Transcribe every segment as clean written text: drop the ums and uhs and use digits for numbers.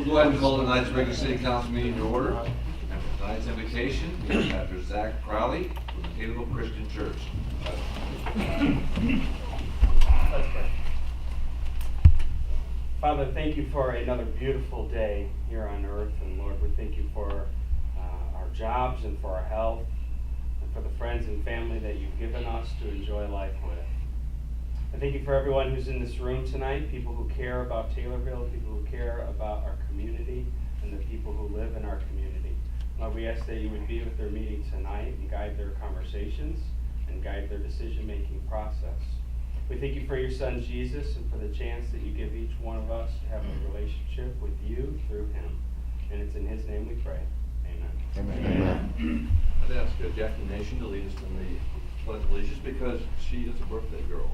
We'll go ahead and call tonight's regular city council meeting to order. And for tonight's invitation, we have Pastor Zach Crowley from the Taylorville Christian Church. Let's pray. Father, thank you for another beautiful day here on earth. And Lord, we thank you for our jobs and for our health and for the friends and family that you've given us to enjoy life with. I thank you for everyone who's in this room tonight, people who care about Taylorville, people who care about our community, and the people who live in our community. Lord, we ask that you would be with their meeting tonight and guide their conversations and guide their decision-making process. We thank you for your son Jesus and for the chance that you give each one of us to have a relationship with you through him. And it's in his name we pray. Amen. Amen. I'd ask Jackie Nation to lead us in the Pledge of Allegiance because she is a birthday girl.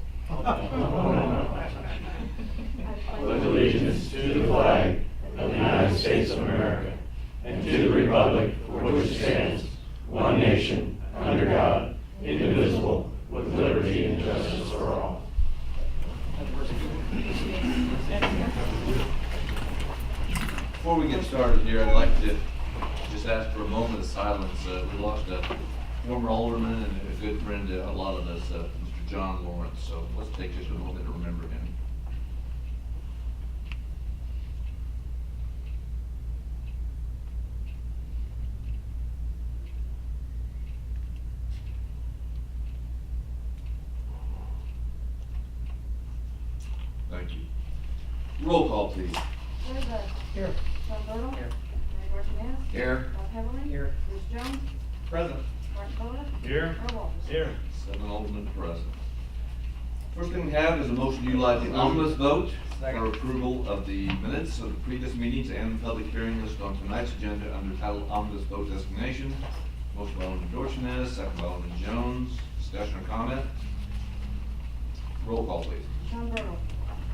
Pledge allegiance to the flag of the United States of America and to the republic for which it stands, one nation, under God, indivisible, with liberty and justice for all. Before we get started here, I'd like to just ask for a moment of silence. We lost a former alderman and a good friend to a lot of us, Mr. John Lawrence. So let's take just a moment to remember him. Thank you. Roll call, please. Here. Tom Burtle. Here. Mary Martinez. Here. Bob Heatherly. Here. Bruce Jones. Present. Martin Boda. Here. Earl Walters. Here. 7 aldermen present. First thing we have is a motion to utilize the omnibus vote for approval of the minutes of the previous meetings and the public hearing list on tonight's agenda under title Omnibus Vote Designation. Motion by Alderman Dorchenez, second by Alderman Jones. Discussion or comment? Roll call, please. Tom Burtle.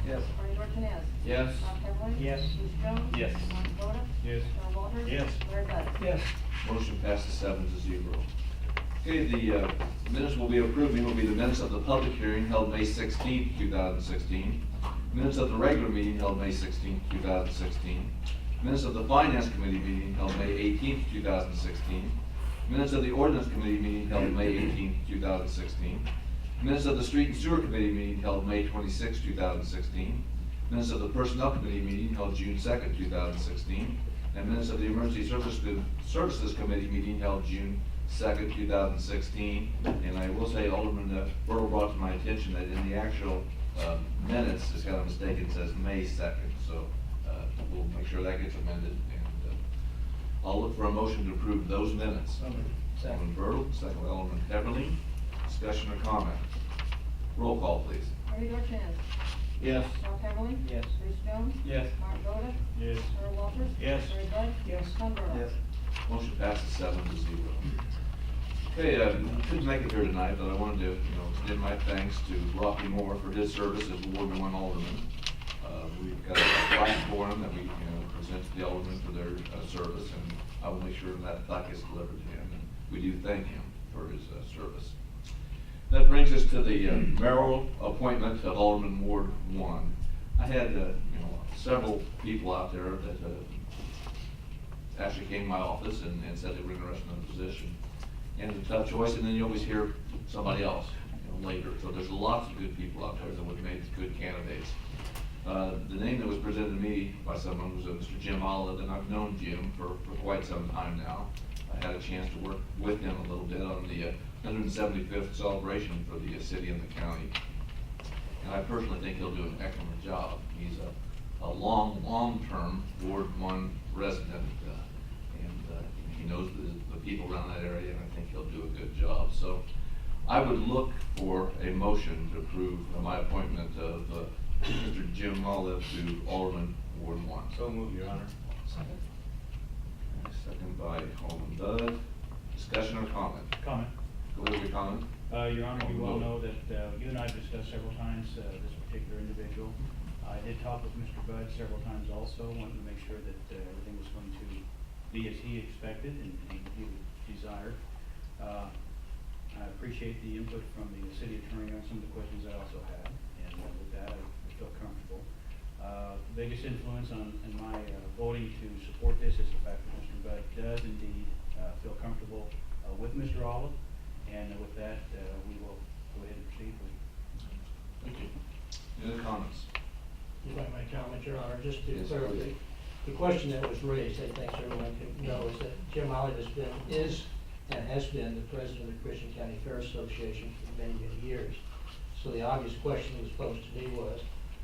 Yes. Mary Martinez. Yes. Bob Heatherly. Yes. Bruce Jones. Yes. Martin Boda. Yes. Earl Walters. Yes. Larry Bud. Yes. Motion passes 7-0. Okay, the minutes we'll be approving will be the minutes of the public hearing held May 16th, 2016. Minutes of the regular meeting held May 16th, 2016. Minutes of the Finance Committee meeting held May 18th, 2016. Minutes of the Ordinance Committee meeting held May 18th, 2016. Minutes of the Street and Sewer Committee meeting held May 26, 2016. Minutes of the Personnel Committee meeting held June 2nd, 2016. And minutes of the Emergency Services Committee meeting held June 2nd, 2016. And I will say Alderman Burtle brought to my attention that in the actual minutes, it's got a mistake. It says May 2nd. So we'll make sure that gets amended. And I'll look for a motion to approve those minutes. Alderman Burtle, second by Alderman Heatherly. Discussion or comment? Roll call, please. Mary Martinez. Yes. Bob Heatherly. Yes. Bruce Jones. Yes. Martin Boda. Yes. Earl Walters. Yes. Larry Bud. Yes. Tom Burtle. Motion passes 7-0. Okay, couldn't make it here tonight, but I wanted to, extend my thanks to Rocky Moore for his service as Ward 1 Alderman. We've got a plaque for him that we, present to the aldermen for their service, and I will make sure that plaque is delivered to him. And we do thank him for his service. That brings us to the mayoral appointment of Alderman Ward 1. I had, several people out there that actually came to my office and said they were interested in the position. And it's a tough choice, and then you always hear somebody else, later. So there's lots of good people out there that would have made good candidates. The name that was presented to me by someone was Mr. Jim Olive, and I've known Jim for quite some time now. I had a chance to work with him a little bit on the 175th celebration for the city and the county. And I personally think he'll do an excellent job. He's a long-term Ward 1 resident, and he knows the people around that area, and I think he'll do a good job. So I would look for a motion to approve my appointment of Mr. Jim Olive to Alderman Ward 1. So moved, Your Honor. Second. Second by Alderman Bud. Discussion or comment? Comment. Go ahead with your comment. Your Honor, you well know that you and I have discussed several times this particular individual. I did talk with Mr. Budd several times also, wanted to make sure that everything was going to be as he expected and he desired. I appreciate the input from the city attorney on some of the questions I also had, and with that I feel comfortable. The biggest influence in my voting to support this is the fact that Mr. Budd does indeed feel comfortable with Mr. Olive, and with that, we will go ahead and proceed with. Thank you. Any other comments? If I might comment, Your Honor, just to Yes, clarify, please. the question that was raised, I think everyone can know, is that Jim Olive is and has been the president of the Christian County Fair Association for many, many years. So the obvious question that was posed to me was,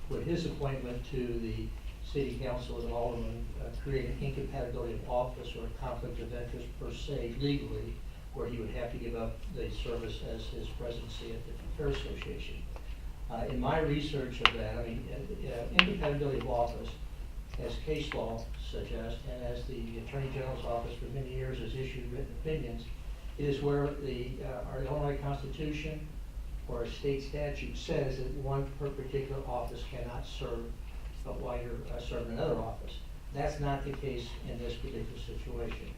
would his appointment to the city council as an alderman create an incompatibility of office or a conflict of interest per se legally, where he would have to give up the service as his presidency at the Fair Association? In my research of that, I mean, incompatibility of office, as case law suggests, and as the Attorney General's office for many years has issued written opinions, it is where our Illinois Constitution or a state statute says that one per particular office cannot serve while you're serving another office. That's not the case in this particular situation.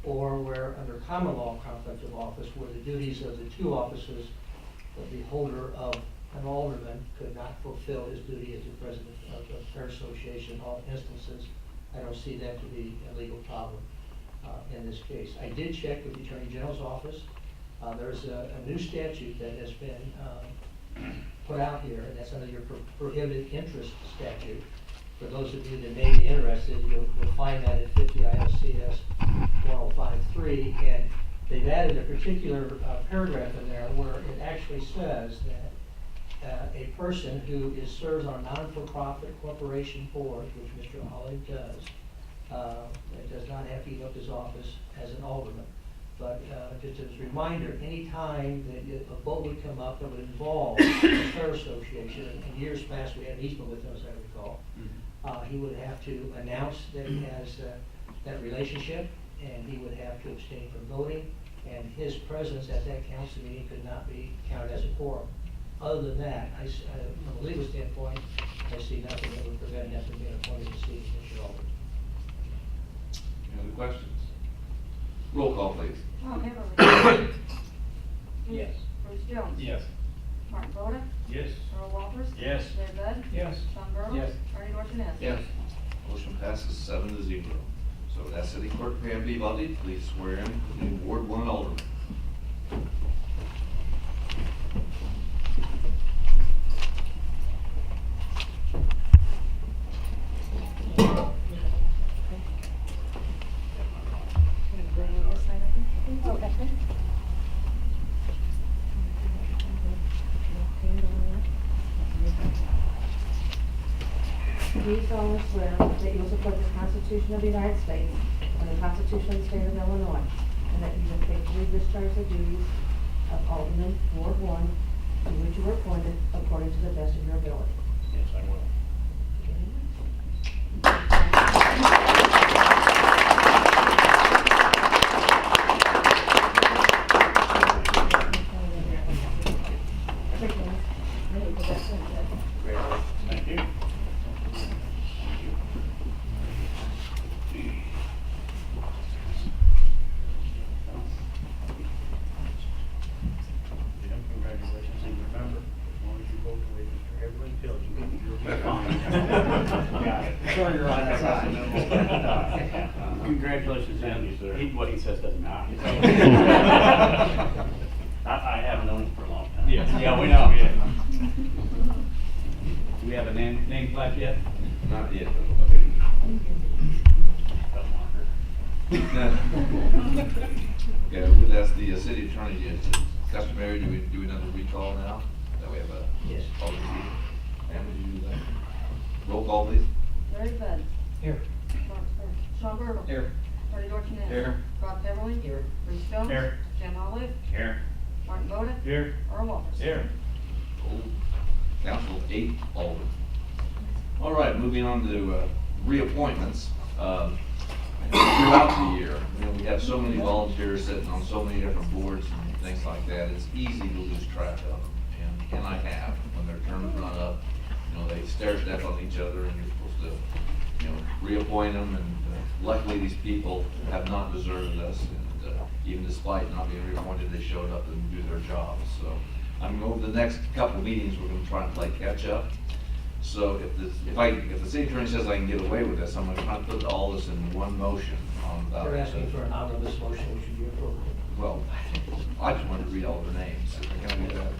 Or where under common law conflict of office, where the duties of the two offices of the holder of an alderman could not fulfill his duty as the president of the Fair Association in all instances, I don't see that to be a legal problem in this case. I did check with the Attorney General's office. There's a new statute that has been put out here, and that's under your prohibited interest statute. For those of you that may be interested, you'll find that at 50 ILCS 1053, and they've added a particular paragraph in there where it actually says that a person who serves on a non-for-profit corporation board, which Mr. Olive does not have to give up his office as an alderman. But just as a reminder, any time that a vote would come up that would involve the Fair Association, in years past we had an easement with them, as I recall, he would have to announce that he has that relationship, and he would have to abstain from voting, and his presence at that council meeting could not be counted as a quorum. Other than that, from a legal standpoint, I see nothing that would prevent him from being appointed to seat as Mr. Alderman. Any other questions? Roll call, please. Tom Heatherly. Yes. Bruce Jones. Yes. Martin Voda. Yes. Earl Walters. Yes. Larry Bud. Yes. Sean Burdell. Yes. Bernie Dorchenez. Yes. Motion passes 7-0. So that's City Clerk Pam Peabody, please swear in the new Ward 1 Alderman. Do you solemnly swear that you will support the Constitution of the United States and the Constitution of the State of Illinois, and that you will faithfully discharge the duties of Alderman, Ward 1, to which you were appointed according to the best of your ability? Yes, I will. Thank you. Jim, congratulations, and remember, as long as you vote the way Mr. Heatherly tells you, you'll be fine. Got it. Sure, you're on that side. Congratulations, Jim. Thank you, sir. What he says doesn't matter. I have known him for a long time. Yes, yeah, we know, yeah. Do we have a name plaque yet? Not yet. Yeah, we'll ask the city attorney, is it customary, do we do another recall now? That we have a. Yes. Alderman meeting? Pam, would you do that? Roll call, please. Larry Bud. Here. Sean Burdell. Here. Bernie Dorchenez. Here. Rob Heatherly. Here. Bruce Jones. Here. Jim Olive. Here. Martin Voda. Here. Earl Walters. Here. Council 8 Alderman. All right, moving on to reappointments. Throughout the year, we have so many volunteers sitting on so many different boards and things like that, it's easy to lose track of them. And I have, when their terms run up, they stair step on each other and you're supposed to, reappoint them. And luckily, these people have not deserted us. And even despite not being reappointed, they showed up and do their jobs. So over the next couple of meetings, we're going to try and play catch up. So if the city attorney says I can get away with this, I'm gonna try to put all this in one motion on the. They're asking for an omnibus motion, which would be appropriate. Well, I just wanted to read all their names. Can I do that?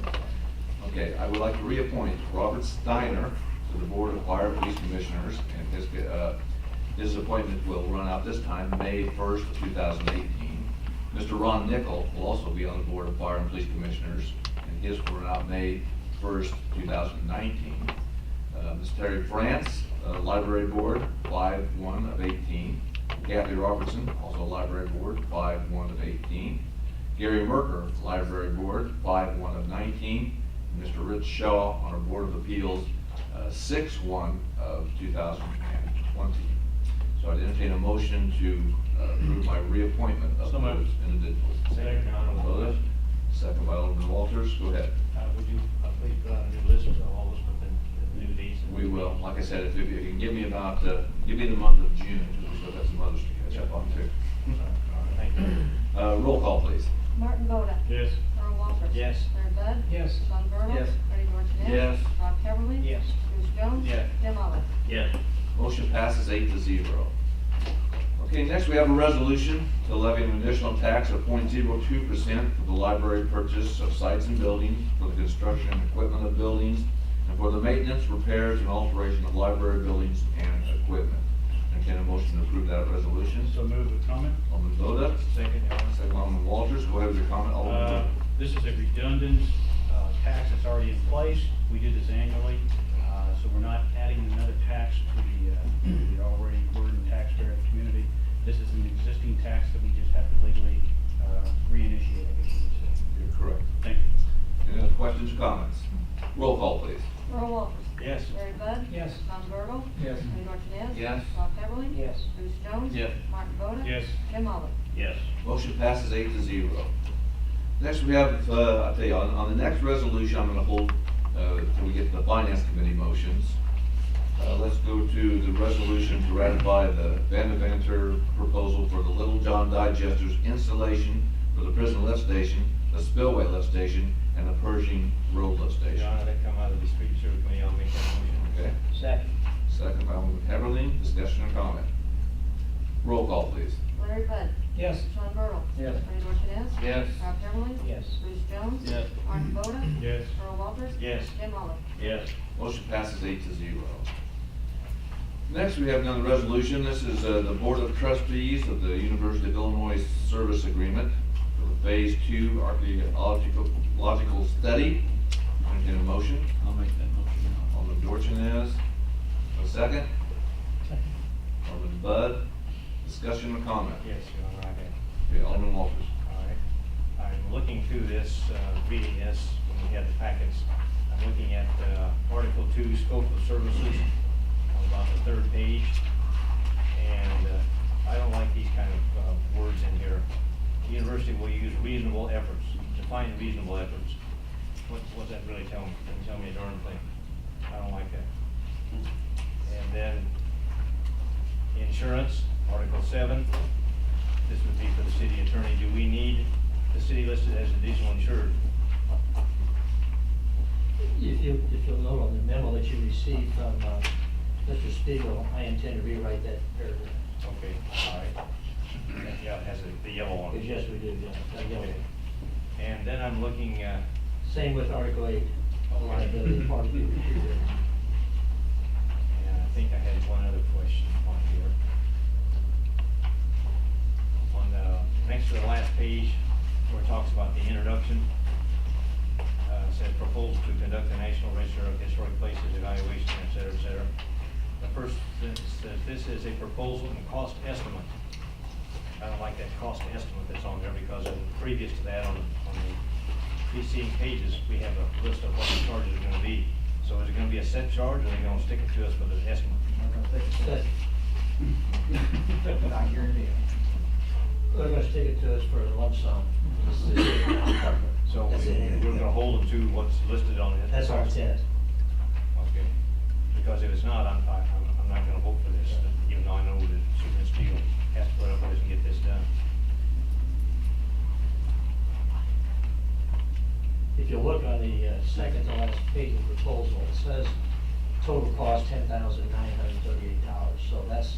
Okay, I would like to reappoint Robert Steiner to the Board of Fire Police Commissioners, and his appointment will run out this time, May 1st, 2018. Mr. Ron Nickel will also be on the Board of Fire and Police Commissioners, and his will run out May 1st, 2019. Ms. Terry France, Library Board, 5/1 of 18. Kathy Robertson, also Library Board, 5/1 of 18. Gary Merker, Library Board, 5/1 of 19. And Mr. Rich Shaw on our Board of Appeals, 6/1 of 2020. So I'd entertain a motion to approve my reappointment of So those moved. individuals. Second. Voted. Second by Alderman Walters, go ahead. Would you please put out a new list of all those with the new dates? We will, like I said, if you can give me about, give me the month of June, because we still got some others to catch up on too. Thank you. Roll call, please. Martin Boda. Yes. Earl Walters. Yes. Larry Bud. Yes. Sean Burdell. Yes. Bernie Dorchenez. Yes. Rob Heatherly. Yes. Bruce Jones. Yes. Jim Oliver. Yes. Motion passes 8-0. Okay, next we have a resolution to levy an additional tax of 0.02% for the library purchase of sites and buildings, for the construction and equipment of buildings, and for the maintenance, repairs, and alteration of library buildings and equipment. And can a motion to approve that resolution? So move with comment? Alderman Voda, Second, Your Honor. second Alderman Walters, go ahead with your comment, Alderman. This is a redundant tax that's already in place. We do this annually, so we're not adding another tax to the already burdened taxpayer of the community. This is an existing tax that we just have to legally reinitiate, I guess you would say. You're correct. Thank you. Any other questions or comments? Roll call, please. Earl Walters. Yes. Larry Bud. Yes. Sean Burdell. Yes. Bernie Dorchenez. Yes. Rob Heatherly. Yes. Bruce Jones. Yes. Martin Boda. Yes. Jim Oliver. Yes. Motion passes 8-0. Next, we have, I'll tell you, on the next resolution, I'm gonna hold, till we get to the Finance Committee motions. Let's go to the resolution to ratify the Vandeventer proposal for the Little John digesters installation for the prison lift station, the spillway lift station, and the Pershing Road lift Your station. Honor, that come out of the Street Service Committee, I'll make that motion. Okay, Second. second by Alderman Heatherly, discussion and comment. Roll call, please. Larry Bud. Yes. Sean Burdell. Yes. Bernie Dorchenez. Yes. Rob Heatherly. Yes. Bruce Jones. Yes. Martin Boda. Yes. Earl Walters. Yes. Jim Oliver. Yes. Motion passes 8-0. Next, we have another resolution. This is the Board of Trustees of the University of Illinois Service Agreement for the Phase 2 Archaeological Study. Entertain a motion. I'll make that motion now. Alderman Dorchenez, a second. Second. Alderman Bud, discussion or comment? Yes, Your Honor, I have. Okay, Alderman Walters. All right. I'm looking through this, reading this, when we had the packets. I'm looking at Article 2, Scope of Services, on about the third page. And I don't like these kind of words in here. The university will use reasonable efforts, define reasonable efforts. What's that really tell me? Doesn't tell me a darn thing. I don't like that. And then insurance, Article 7. This would be for the city attorney. Do we need the city listed as additional insured? If you'll note on the memo that you received from Mr. Spiegel, I intend to rewrite that paragraph. Okay, all right. Yeah, it has the yellow on it. Yes, we do, yeah. I get it. And then I'm looking at, Same with Article 8, the liability part of it. and I think I had one other question on here. On the, next to the last page, where it talks about the introduction, it says proposal to conduct a national register of historic places evaluation, et cetera. The first sentence says, this is a proposal and cost estimate. I don't like that cost estimate that's on there, because previous to that, on the preceding pages, we have a list of what the charge is gonna be. So is it gonna be a set charge, or are they gonna stick it to us with an estimate? But Not guaranteed. they're gonna stick it to us for a lump sum. So we're gonna hold them to what's listed on it? That's our intent. Okay, because if it's not, I'm not gonna vote for this, even though I know that Superintendent Spiegel has to put up with this and get this done. If you look on the second to last page of the proposal, it says total cost $10,938. So that's,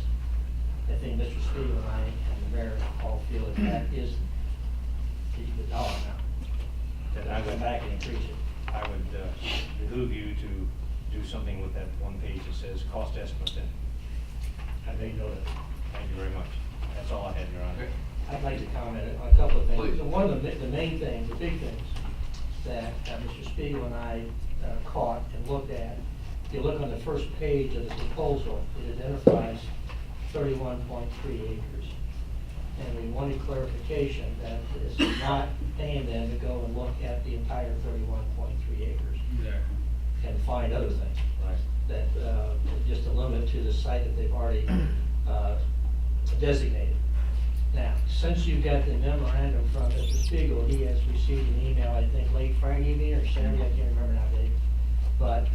I think Mr. Spiegel and I and the mayor all feel that that is the dollar amount. Then I I go would, back and increase it. I would behoove you to do something with that one page that says cost estimate then. I made note of it. Thank you very much. That's all I had, Your Honor. Okay. I'd like to comment on a couple of things. Please. One of the main things, the big things that Mr. Spiegel and I caught and looked at, if you look on the first page of the proposal, it identifies 31.3 acres. And we wanted clarification that it's not paying them to go and look at the entire 31.3 acres and find other things. Right. That, just a limit to the site that they've already designated. Now, since you got the memorandum from Mr. Spiegel, he has received an email, I think, late Friday evening or Saturday, I can't remember now, Dave, but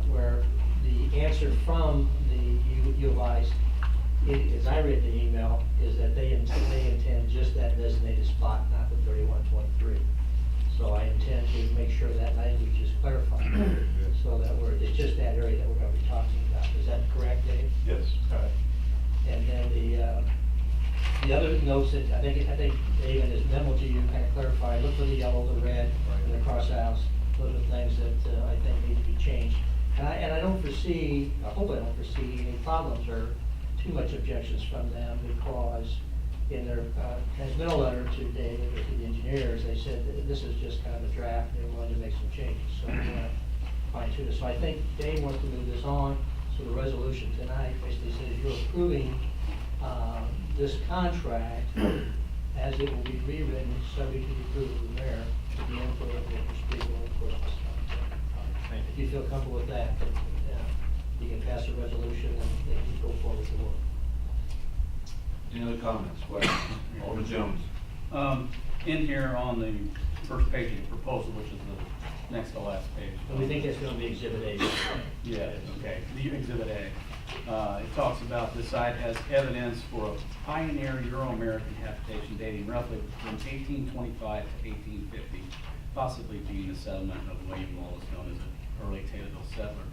where the answer from the U of I's, as I read the email, is that they intend just that designated spot, not the 31.3. So I intend to make sure that language is clarified, so that it's just that area that we're gonna be talking about. Is that correct, Dave? Yes. All right. And then the other notes that I think Dave in his memo to you kind of clarified, look for the yellow, the red, and the cross outs. Those are things that I think need to be changed. And I don't foresee, I hope I don't foresee any problems or too much objections from them, because in their transmittal letter to David or to the engineers, they said that this is just kind of a draft, and they're willing to make some changes. So we're gonna fine tune it. So I think Dave wants to move this on, so the resolution tonight basically says you're approving this contract as it will be rewritten, subject to the approval of the mayor, with the input of Mr. Spiegel, and of course, Ms. Thompson. Thank If you feel comfortable with that, then, you can pass a resolution and they can go forward with the work. Any other comments, questions? Alderman Jones. In here on the first page of the proposal, which is the next to last page. And we think that's gonna be exhibit A. Yeah, okay, the exhibit A. It talks about the site has evidence for a pioneer Euro-American habitation dating roughly from 1825 to 1850, possibly being a settlement of William Wallace, known as an early Taylorville settler.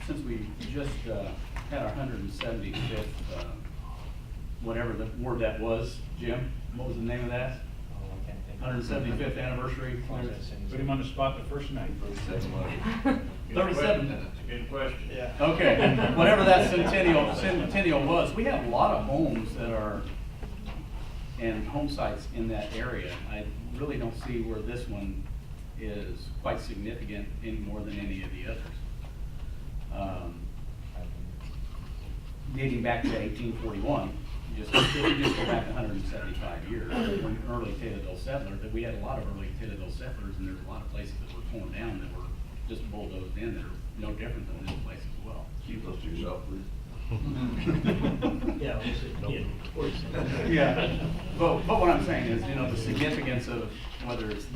Since we just had our 175th, whatever the word that was, Jim, what was the name of that? Oh, I can't think. 175th anniversary. Put him on the spot the first night. 37. That's a good question. Yeah. Okay, whatever that centennial was, we have a lot of homes that are, and home sites in that area. I really don't see where this one is quite significant any more than any of the others. Dating back to 1841, if you just go back 175 years, when early Taylorville settler, that we had a lot of early Taylorville settlers, and there's a lot of places that were torn down that were just bulldozed in that are no different than this place as well. Keep those to yourself, please. Yeah, Yeah, but what I'm saying is, you know, the significance of whether it's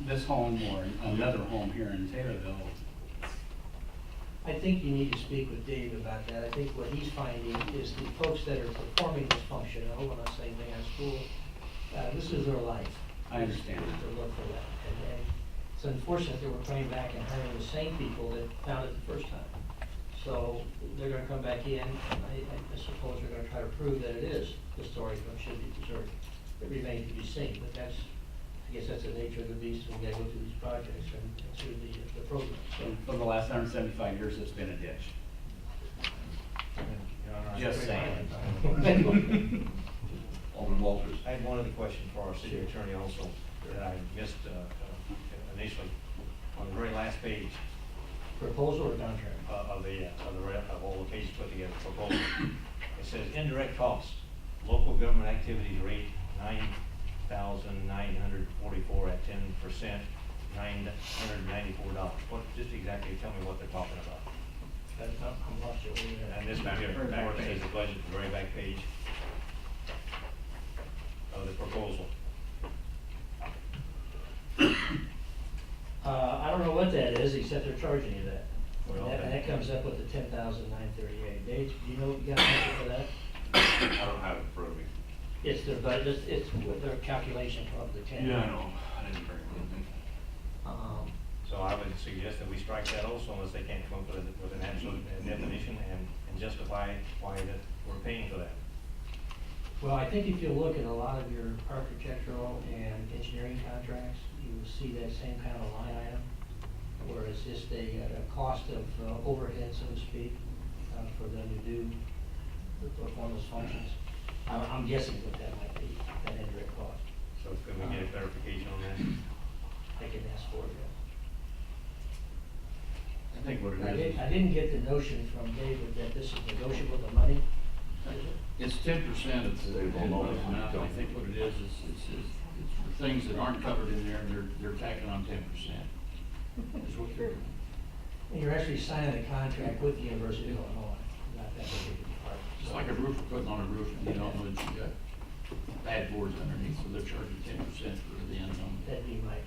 this home or another home here in Taylorville. I think you need to speak with Dave about that. I think what he's finding is the folks that are performing this function, and I'm not saying they are school, this is their life. I understand. Is to look for that. And it's unfortunate that we're coming back and hiring the same people that found it the first time. So they're gonna come back in, and I suppose they're gonna try to prove that it is historic and should be preserved. It remains to be seen, but I guess that's the nature of the beast, when we gotta go through these projects and through the program. So For the last 175 years, it's been a ditch. Your Honor, Just saying. Alderman Walters. I had one other question for our city attorney also that I missed initially. On the very last page Proposal or contract? of all the pages put together, proposal, it says indirect costs, local government activities rate $9,944 at 10%, $994. What, just exactly tell me what they're talking about. I'm lost you. And this back where it says the budget, the very back page of the proposal. I don't know what that is, except they're charging you that. Well, And that comes up with the 10,938. Dave, do you know, you got an answer for that? I don't have it in front of me. It's their budget, it's with their calculation of the 10. I know. I didn't bring it with me. So I would suggest suggest that we strike that also unless they can't come up with an absolute definition and justify why that we're paying for that. Well, I think if you look at a lot of your architectural and engineering contracts, you will see that same kind of line item, where it's just a cost of overhead, so to speak, for them to do, perform those functions. I'm guessing what that might be, that indirect cost. So could we get a clarification on that? I can ask for it. I think what I it is, didn't get the notion from David that this is negotiable, the money. it's 10% of the amount. I think what it is it's for things that aren't covered in there, and they're tacking on 10%. Is what they're doing. And you're actually signing a contract with the University of Illinois, not that particular part. It's like a roofer putting on a roof and you don't know that you got bad boards underneath, so they're charging 10% for the unknown. That'd be my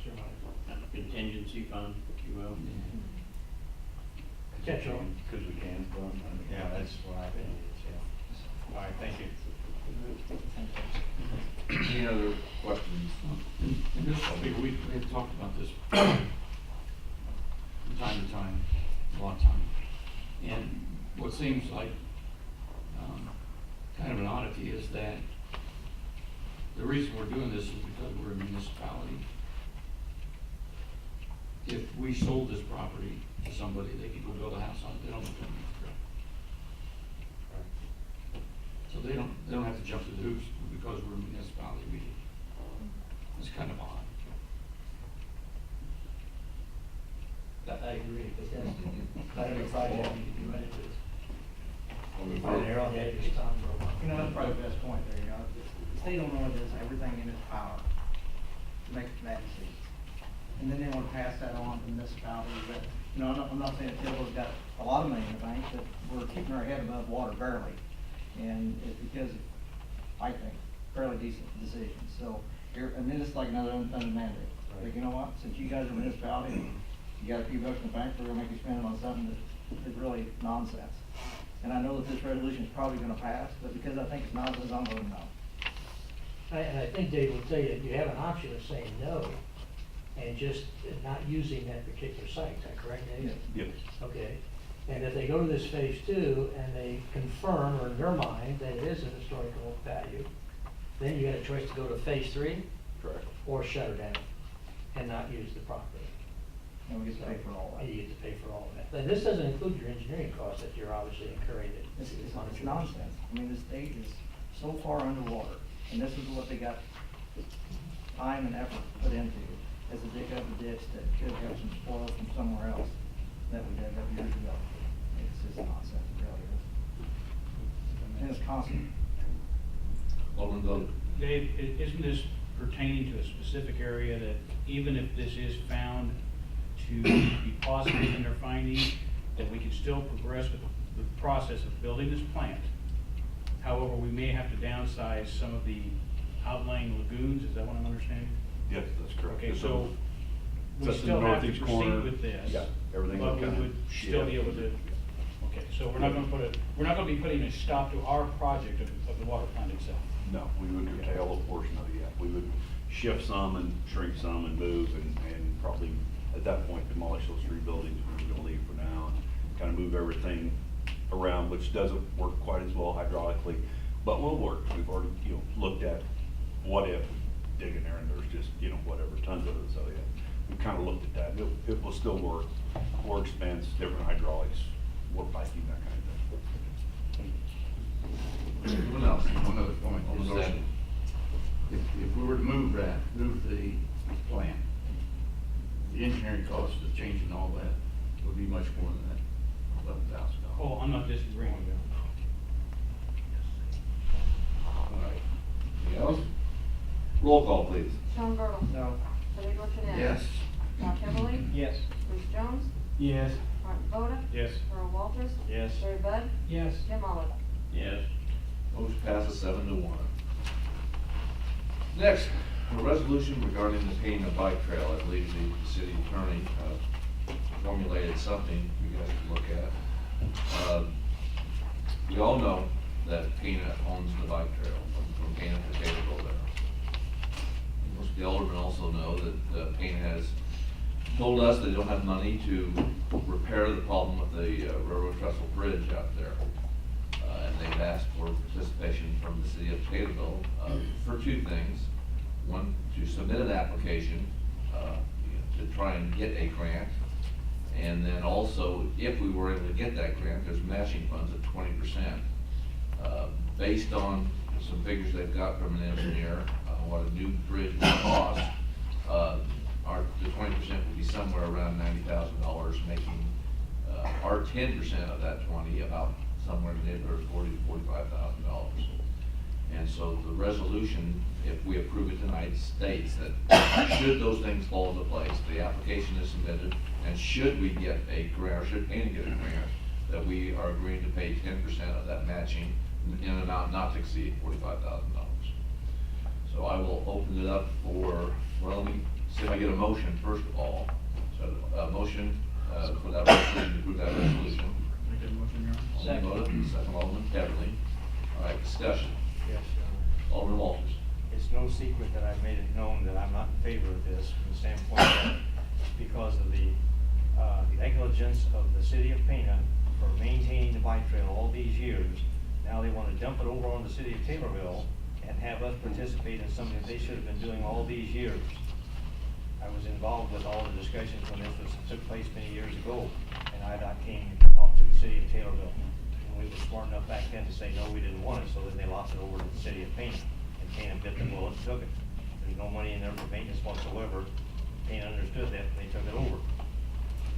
surmise. Contingency fund, if you will. Potential. Because we can fund. Yeah, that's what I think, yeah. All right, thank you. Any other questions? And this, we have talked about this from time to time, a lot of time. And what seems like kind of an oddity is that the reason we're doing this is because we're a municipality. If we sold this property to somebody, they could go build a house on it, they don't have to. So they don't have to jump through the hoops because we're a municipality, we do. It's kind of odd. I agree, but that's kind of a project you can run into. Or- Arrowhead, your Tom broke. You know, that's probably the best point there, you know, the state of Illinois does everything in its power to make bad decisions. And then they want to pass that on to municipalities that, you know, I'm not saying that Taylorville's got a lot of money in the bank, but we're keeping our head above water barely. And it's because of, I think, fairly decent decisions. So here, and then it's like another unfunded mandate. Like, you know what, since you guys are a municipality, you got a few bucks in the bank, we're gonna make you spend it on something that is really nonsense. And I know that this resolution is probably gonna pass, but because I think it's nonsense, I'm voting no. And I think Dave will tell you, you have an option of saying no and just not using that particular site. Is that correct, Dave? Yes. Okay. And if they go to this phase 2 and they confirm, or in their mind, that it is a historical value, then you got a choice to go to phase 3 Correct. or shut her down and not use the property. And we get to pay for all that. And you get to pay for all of that. And this doesn't include your engineering costs that you're obviously incurring. It's nonsense. I mean, the state is so far underwater, and this is what they got time and effort put into, is to dig up a ditch that could have some spoil from somewhere else that we did years ago. It's just nonsense, it really is. And it's constant. Alderman Gold. Dave, isn't this pertaining to a specific area that even if this is found to be positive in their findings, that we can still progress with the process of building this plant? However, we may have to downsize some of the outlying lagoons, is that what I'm understanding? Yes, that's correct. Okay, so we That's in still the have to northeast proceed corner. with this. Yeah, everything But will we kinda would still be able to, okay, so we're not gonna be putting a stop to our project of the water plant itself. No, we would curtail a portion of it, yeah. We would shift some and shrink some and move and probably at that point demolish those 3 buildings we were gonna leave for now and kind of move everything around, which doesn't work quite as well hydraulically, but will work. We've already, looked at what if we dig in there and there's just, whatever, tons of it, so yeah. We kind of looked at that. It will still work, more expense, different hydraulics, more piping, that kind of thing. Anyone else? One other point On the is that motion. if we were to move the plant, the engineering costs of changing all that would be much more than that $11,000. Oh, I'm not disagreeing with you. All right. Anything else? Roll call, please. Sean Bertle. No. Billy Dorchenez. Yes. Rob Heatherly. Yes. Bruce Jones. Yes. Martin Voda. Yes. Earl Walters. Yes. Larry Bud. Yes. Jim Oliver. Yes. Motion passes 7-1. Next, a resolution regarding the paying of bike trail. I believe the city attorney formulated something you guys can look at. We all know that Pena owns the bike trail from Pena to Taylorville there. Most of the aldermen also know that Pena has told us they don't have money to repair the problem with the railroad trestle bridge out there. And they've asked for participation from the city of Taylorville for two things. One, to submit an application to try and get a grant. And then also, if we were able to get that grant, there's matching funds of 20%. Based on some figures they've got from an engineer, what a new bridge would cost, the 20% would be somewhere around $90,000, making our 10% of that 20 about somewhere in the neighborhood of $40,000 to $45,000. And so the resolution, if we approve it tonight, states that should those things fall into place, the application is submitted, and should we get a grant, or should Payne get a grant, that we are agreeing to pay 10% of that matching in an amount not to exceed $45,000. So I will open it up for, well, let me see if I get a motion first of all. So a motion for that resolution, to approve that resolution. Make that motion, Your Honor. Alderman Voda, second Alderman Beverly. All right, discussion. Yes, Your Honor. Alderman Walters. It's no secret that I've made it known that I'm not in favor of this from the standpoint that because of the negligence of the city of Pana for maintaining the bike trail all these years. Now they want to dump it over on the city of Taylorville and have us participate in something they should have been doing all these years. I was involved with all the discussions when this took place many years ago, and I came to talk to the city of Taylorville. And we were smart enough back then to say, no, we didn't want it, so then they lost it over to the city of Pana. And Pana bit the bullet and took it. There's no money in there for maintenance whatsoever. Pana understood that, and they took it over.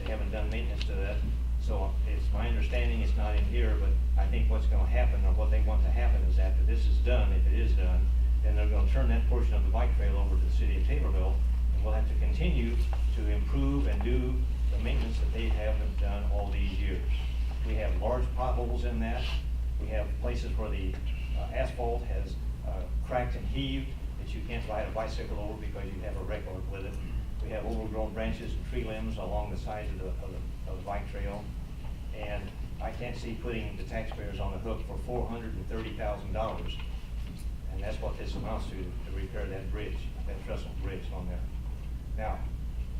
They haven't done maintenance to that, so it's my understanding, it's not in here, but I think what's gonna happen, or what they want to happen, is after this is done, if it is done, then they're gonna turn that portion of the bike trail over to the city of Taylorville, and we'll have to continue to improve and do the maintenance that they haven't done all these years. We have large potholes in that. We have places where the asphalt has cracked and heaved that you can't ride a bicycle over because you have a record with it. We have overgrown branches and tree limbs along the sides of the bike trail. And I can't see putting the taxpayers on the hook for $430,000. And that's what this amounts to repair that bridge, that trestle bridge on there. Now,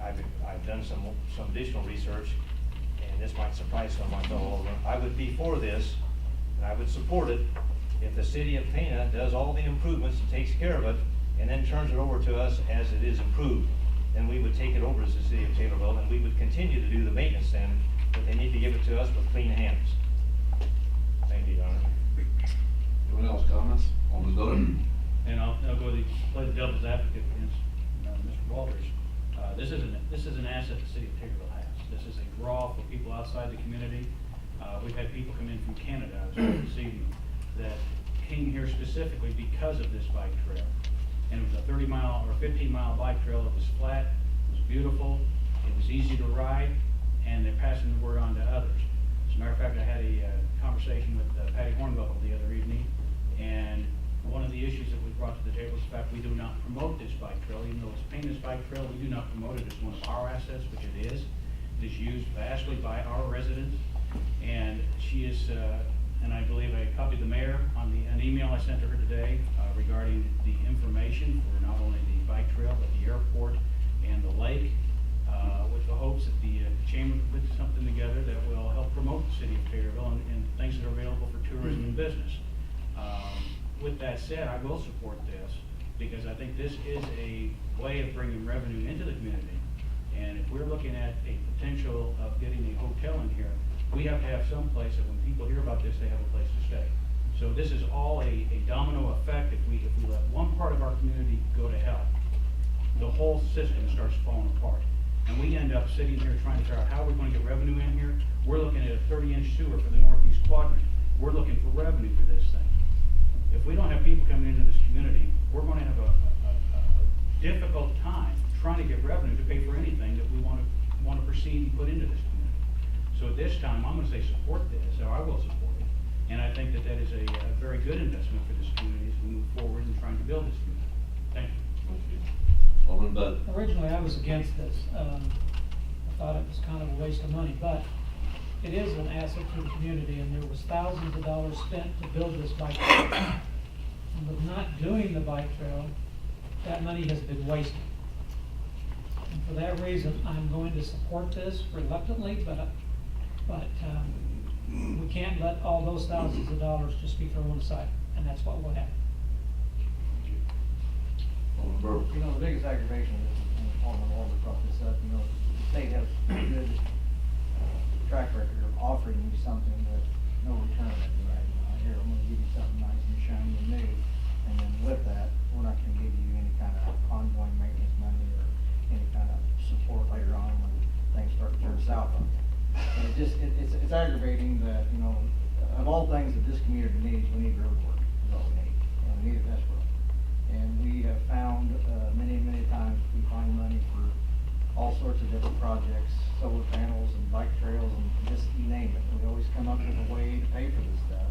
I've done some additional research, and this might surprise some of my fellow aldermen. I would be for this, and I would support it if the city of Pana does all the improvements and takes care of it, and then turns it over to us as it is improved. Then we would take it over as the city of Taylorville, and we would continue to do the maintenance then, but they need to give it to us with clean hands. Thank you, Your Honor. Anyone else comments? Alderman Voda. And I'll play the devil's advocate against Mr. Walters. This is an asset the city of Taylorville has. This is a draw for people outside the community. We've had people come in from Canada this evening that came here specifically because of this bike trail. And it was a 30-mile or 15-mile bike trail. It was flat, it was beautiful, it was easy to ride, and they're passing the word on to others. As a matter of fact, I had a conversation with Patty Hornbuckle the other evening, and one of the issues that we brought to the table is the fact we do not promote this bike trail. Even though it's Payne's bike trail, we do not promote it as one of our assets, which it is. It is used vastly by our residents, and she is, and I believe I copied the mayor on an email I sent to her today regarding the information for not only the bike trail, but the airport and the lake, with the hopes that the chamber can put something together that will help promote the city of Taylorville and things that are available for tourism and business. With that said, I will support this because I think this is a way of bringing revenue into the community. And if we're looking at a potential of getting a hotel in here, we have to have some place that when people hear about this, they have a place to stay. So this is all a domino effect. If we let one part of our community go to hell, the whole system starts falling apart. And we end up sitting here trying to figure out how we're going to get revenue in here. We're looking at a 30-inch sewer for the northeast quadrant. We're looking for revenue for this thing. If we don't have people coming into this community, we're going to have a difficult time trying to get revenue to pay for anything that we want to proceed and put into this community. So at this time, I'm going to say support this, or I will support it. And I think that is a very good investment for this community as we move forward in trying to build this community. Thank you. Thank you. Alderman Bud. Originally, I was against this. I thought it was kind of a waste of money, but it is an asset to the community, and there was thousands of dollars spent to build this bike trail. And with not doing the bike trail, that money has been wasted. And for that reason, I'm going to support this reluctantly, but we can't let all those thousands of dollars just be thrown aside, and that's what will happen. Alderman Burke. You know, the biggest aggravation is, and Alderman Walter brought this up, you know, the state has a good track record of offering you something with no return at the right. Here, I'm gonna give you something nice and shiny and new, and then with that, we're not gonna give you any kind of ongoing maintenance money or any kind of support later on when things start to turn south on you. And it's aggravating that, you know, of all things that this community needs, we need road work, is all we need, and we need it desperately. And we have found, many times, we find money for all sorts of different projects, solar panels and bike trails and just you name it. We always come up with a way to pay for this stuff,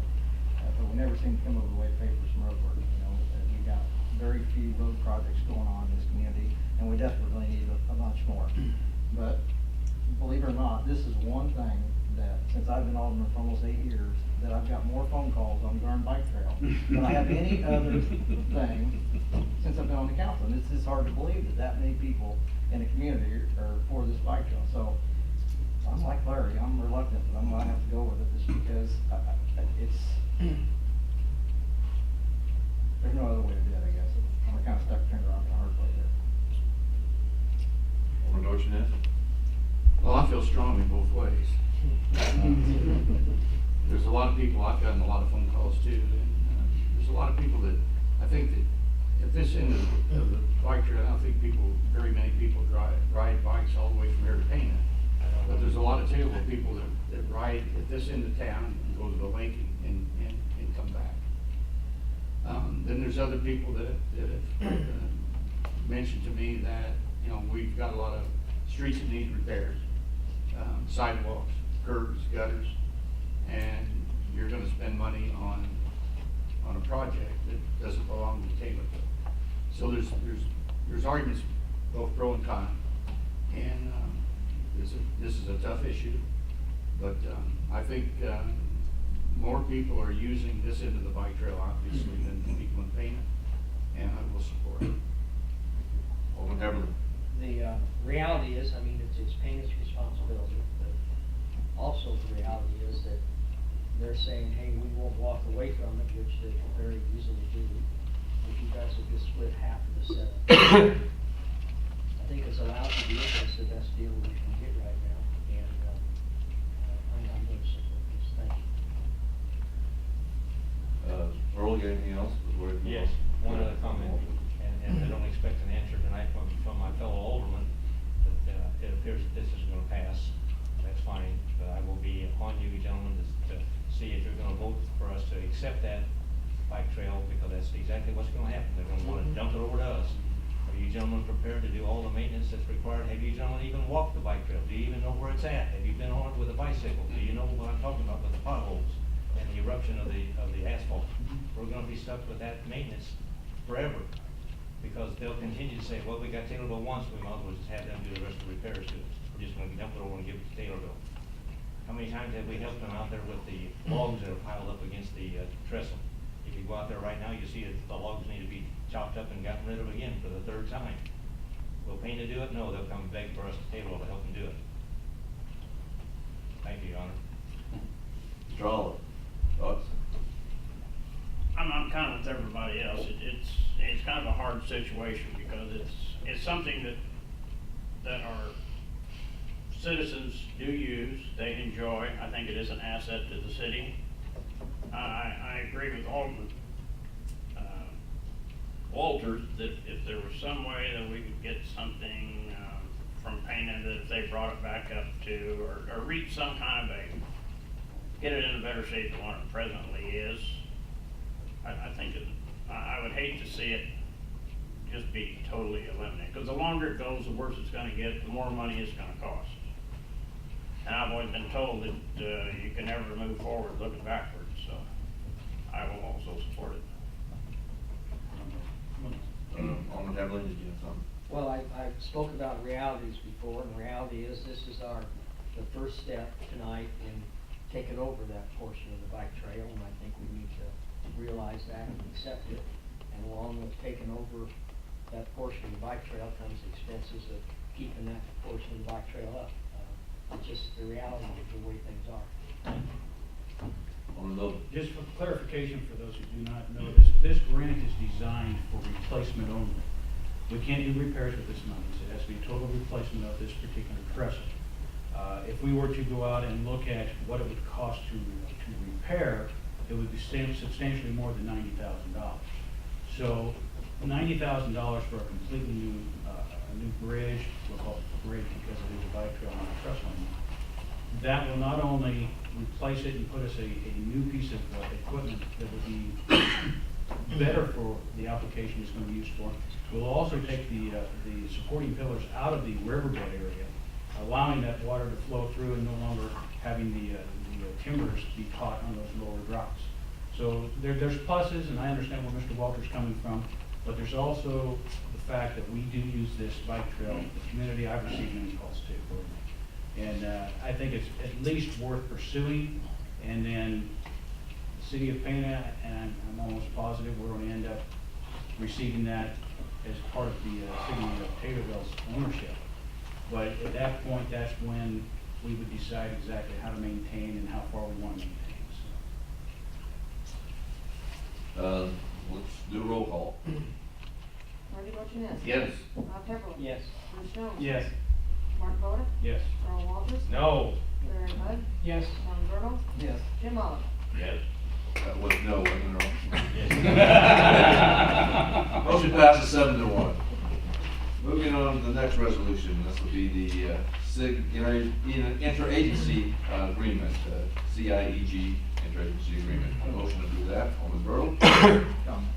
but we never seem to come up with a way to pay for some road work, you know. We've got very few road projects going on in this community, and we desperately need a bunch more. But believe it or not, this is one thing that, since I've been alderman for almost 8 years, that I've got more phone calls on the Garden Bike Trail than I have any other thing since I've been on the council. And it's just hard to believe that many people in the community are for this bike trail. So I'm like Larry, I'm reluctant, but I'm gonna have to go with it just because it's, there's no other way to do it, I guess. I'm kind of stuck between a rock and a hard place there. Alderman Dorchenez. Well, I feel strongly both ways. There's a lot of people, I've gotten a lot of phone calls too, and there's a lot of people that, I think that at this end of the bike trail, I don't think very many people ride bikes all the way from here to Pana. But there's a lot of Taylorville people that ride at this end of town and go to the lake and come back. Then there's other people that have mentioned to me that, you know, we've got a lot of streets that need repairs, sidewalks, curbs, gutters, and you're gonna spend money on a project that doesn't belong to Taylorville. So there's arguments both pro and con, and this is a tough issue, but I think more people are using this end of the bike trail obviously than the people in Pana, and I will support it. Alderman Everly. The reality is, I mean, it's Payne's responsibility, but also the reality is that they're saying, hey, we won't walk away from it, which they can very easily do. If you guys would just split half of the seven. I think it's allowed to be, it's the best deal we can get right now, and I'm going to support this. Thank you. Earl, you got anything else? Yes, one other comment, and I don't expect an answer tonight from my fellow alderman, but it appears that this is gonna pass. That's fine, but I will be on you gentlemen to see if you're gonna vote for us to accept that bike trail, because that's exactly what's gonna happen. They're gonna wanna dump it over to us. Are you gentlemen prepared to do all the maintenance that's required? Have you gentlemen even walked the bike trail? Do you even know where it's at? Have you been on it with a bicycle? Do you know what I'm talking about with the potholes and the eruption of the asphalt? We're gonna be stuck with that maintenance forever, because they'll continue to say, well, we got Taylorville once, we might as well just have them do the rest of the repairs to it. We're just gonna dump it over and give it to Taylorville. How many times have we helped them out there with the logs that are piled up against the trestle? If you go out there right now, you see that the logs need to be chopped up and gotten rid of again for the third time. Will Payne do it? No, they'll come beg for us to Taylorville to help them do it. Thank you, Your Honor. Mr. Oliver, thoughts? I'm kind of with everybody else. It's kind of a hard situation because it's something that our citizens do use, they enjoy. I think it is an asset to the city. I agree with Alderman Walters that if there was some way that we could get something from Pana, that if they brought it back up to or reach some kind of get it in a better shape than what it presently is. I think I would hate to see it just be totally eliminated, because the longer it goes, the worse it's going to get, the more money it's going to cost. And I've always been told that you can never move forward looking backwards, so I will also support it. Alderman Everly, did you have something? Well, I spoke about realities before, and reality is this is the first step tonight in taking over that portion of the bike trail, and I think we need to realize that and accept it. And along with taking over that portion of the bike trail comes the expenses of keeping that portion of the bike trail up. It's just the reality of the way things are. Alderman Logan. Just for clarification for those who do not know, this grant is designed for replacement only. We can't do repairs with this money, so it has to be a total replacement of this particular trestle. If we were to go out and look at what it would cost to repair, it would be substantially more than $90,000. So $90,000 for a completely new bridge, we'll call it a bridge because it is a bike trail, not a trestle anymore. That will not only replace it and put us a new piece of equipment that would be better for the application it's going to be used for. We'll also take the supporting pillars out of the riverbed area, allowing that water to flow through and no longer having the timbers be caught on those lower drops. So there's pluses, and I understand where Mr. Walter's coming from, but there's also the fact that we do use this bike trail. The community, I've received many calls too. And I think it's at least worth pursuing. And then the city of Pana, and I'm almost positive we're going to end up receiving that as part of the city of Taylorville's ownership. But at that point, that's when we would decide exactly how to maintain and how far we want to maintain. Let's do a roll call. Marty Dorchenez. Yes. Rob Heatherly. Yes. Bruce Jones. Yes. Mark Voda. Yes. Earl Walters. No. Larry Bud. Yes. Sean Bertle. Yes. Jim Oliver. Yes. That was no, wasn't it, Earl? Yes. Motion passes 7-1. Moving on to the next resolution, this will be the SIG interagency agreement, CIEG interagency agreement. A motion to do that. Alderman Bertle. Comment.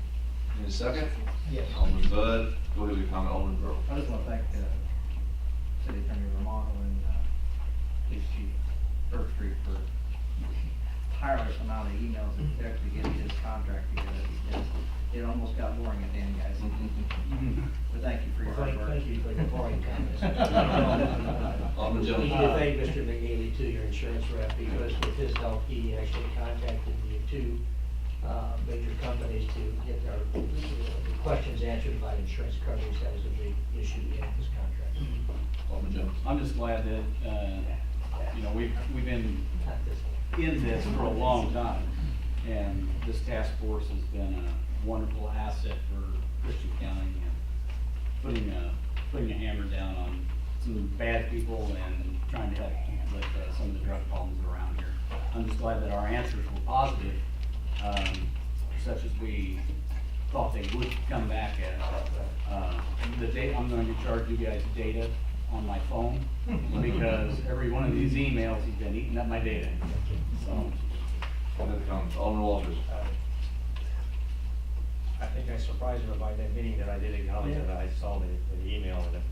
Need a second? Yes. Alderman Bud. Go ahead with your comment, Alderman Bertle. I just want to thank City Attorney Romano and Police Chief Street for tireless amount of emails and texts to get his contract together. Because it almost got boring at the end, guys. But thank you for your hard work. Thank you for the boring comments. Alderman We Jones. need to thank Mr. McNeely too, your insurance rep, because with his help, he actually contacted the two major companies to get their questions answered by insurance coverage. That was a big issue in this contract. Alderman Jones. I'm just glad that, we've been Not this one. in this for a long time. And this task force has been a wonderful asset for Christian County and putting a hammer down on some bad people and trying to help with some of the drug problems around here. I'm just glad that our answers were positive, such as we thought they would come back as. I'm going to charge you guys data on my phone because every one of these emails has been eating up my data. So. Other comments. Alderman Walters. I think I surprised him by that meeting that I did acknowledge that I saw the email and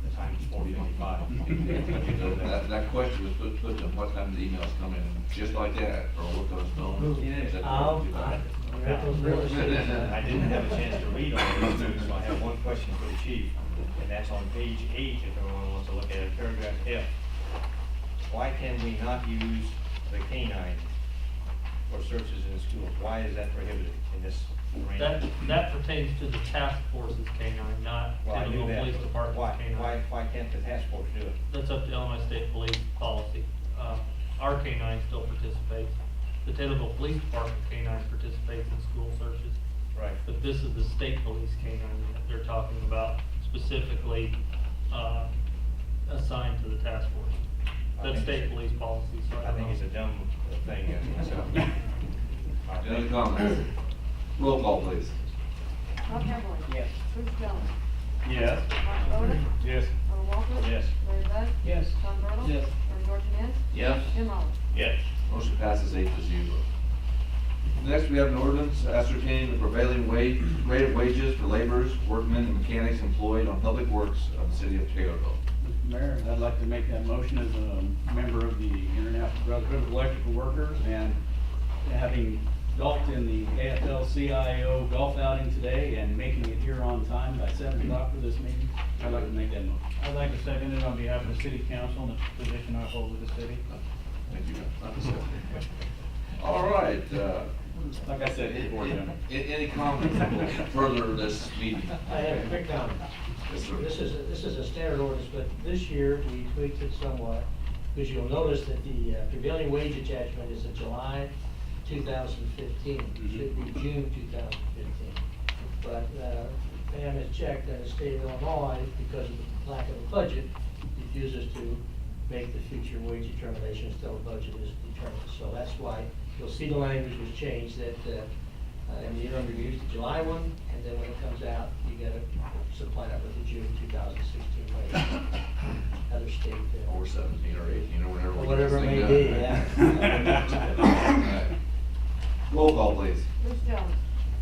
the time was 4:55. That question was put to him, what time the emails come in, just like that, or look on his phone. Is that what you got? I didn't have a chance to read all of these, so I have one question for the chief, and that's on page 8, if everyone wants to look at it, paragraph F. Why can we not use the canine for searches in the schools? Why is that prohibited in this arrangement? That pertains to the task force's canine, not Well, I knew Taylorville that, Police but Department's canine. why can't the task force do it? That's up to Illinois State Police policy. Our canine still participates. The Taylorville Police Department canine participates in school searches. Right. But this is the state police canine that they're talking about, specifically assigned to the task force. That's state police policy, so I think it's a dumb thing, myself. Any other comments? Roll call, please. Rob Heatherly. Yes. Bruce Jones. Yes. Mark Voda. Yes. Earl Walters. Yes. Larry Bud. Yes. Sean Bertle. Yes. Marty Dorchenez. Yes. Jim Oliver. Yes. Motion passes 8-0. Next, we have an ordinance ascertaining the prevailing rate of wages for laborers, workmen, and mechanics employed on public works of the city of Taylorville. Mr. Mayor, I'd like to make that motion as a member of the International Brotherhood of Electrical Workers, and having golfed in the AFL-CIO golf outing today and making it here on time by 7 o'clock for this meeting, I'd like to make that motion. I'd like to second it on behalf of the city council and the position I hold with the city. Thank you. All right, Like I said before, Jim. Any comments that will further this meeting? I have a quick comment. Yes, sir. This is a standard ordinance, but this year we tweaked it somewhat, because you'll notice that the prevailing wage attachment is in July 2015. It should be June 2015. But Pam has checked, and the state of Illinois, because of the lack of a budget, refuses to make the future wage determination until the budget is determined. So that's why you'll see the language was changed, that in the interim reviews, the July one, and then when it comes out, you gotta supply that with the June 2016 wage. Other state. Or 17 or 18 or whatever. Or we whatever it think may that. be, yeah. All right. Roll call, please. Bruce Jones.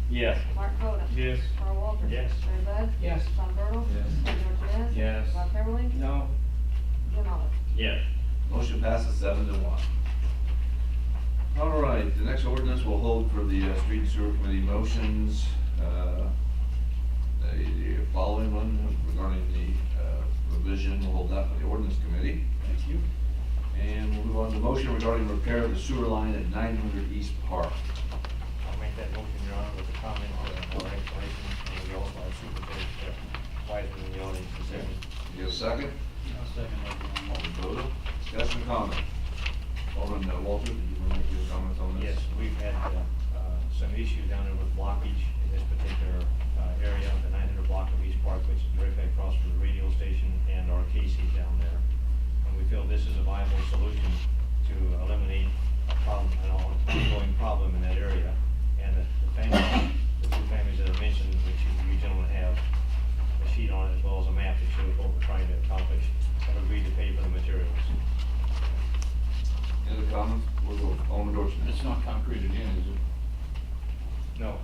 Yes. Mark Voda. Yes. Earl Walters. Yes. Larry Bud. Yes. Sean Bertle. Yes. Bernie Dorchenez. Yes. Rob Heatherly. No. Jim Oliver. Yes. Motion passes 7-1. All right, the next ordinance will hold for the Street and Sewer Committee motions. The following one regarding the revision, we'll hold that for the ordinance committee. Thank you. And we'll move on to motion regarding repair of the sewer line at 900 East Park. I'll make that motion, Your Honor, with the comment or explanation, and we also have Superintendent Wiseman in the audience this evening. You have a second? I'll second that. Alderman Boda, discussion, comment. Alderman Walter, did you want to make your comments on this? Yes, we've had some issues down there with blockage in this particular area, the 900 block of East Park, which is directly across from the radio station and our Casey down there. And we feel this is a viable solution to eliminate a problem, an ongoing problem in that area. And the family, the two families that I mentioned, which you gentlemen have a sheet on it as well as a map that shows what we're trying to accomplish, have agreed to pay for the materials. Any other comments? Alderman Dorchenez. It's not concreted in, is it? No,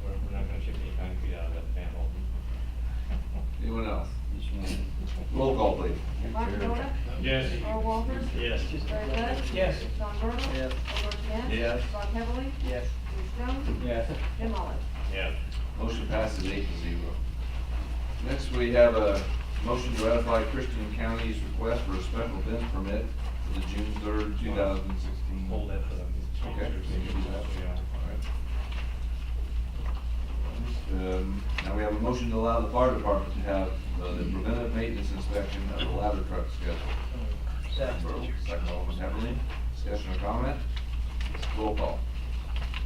we're not gonna ship any concrete out of that manhole. Anyone else? This one. Roll call, please. Mark Voda. Yes. Earl Walters. Yes. Larry Bud. Yes. Sean Bertle. Yes. Bernie Dorchenez. Yes. Rob Heatherly. Yes. Bruce Jones. Yes. Jim Oliver. Yes. Motion passes 8-0. Next, we have a motion to ratify Christian County's request for a special event permit for the June 3rd, 2016. Hold that for the. Okay. Yeah. Now we have a motion to allow the fire department to have the preventive maintenance inspection of the ladder truck schedule. Second, Alderman Heatherly. Discussion or comment? Roll call.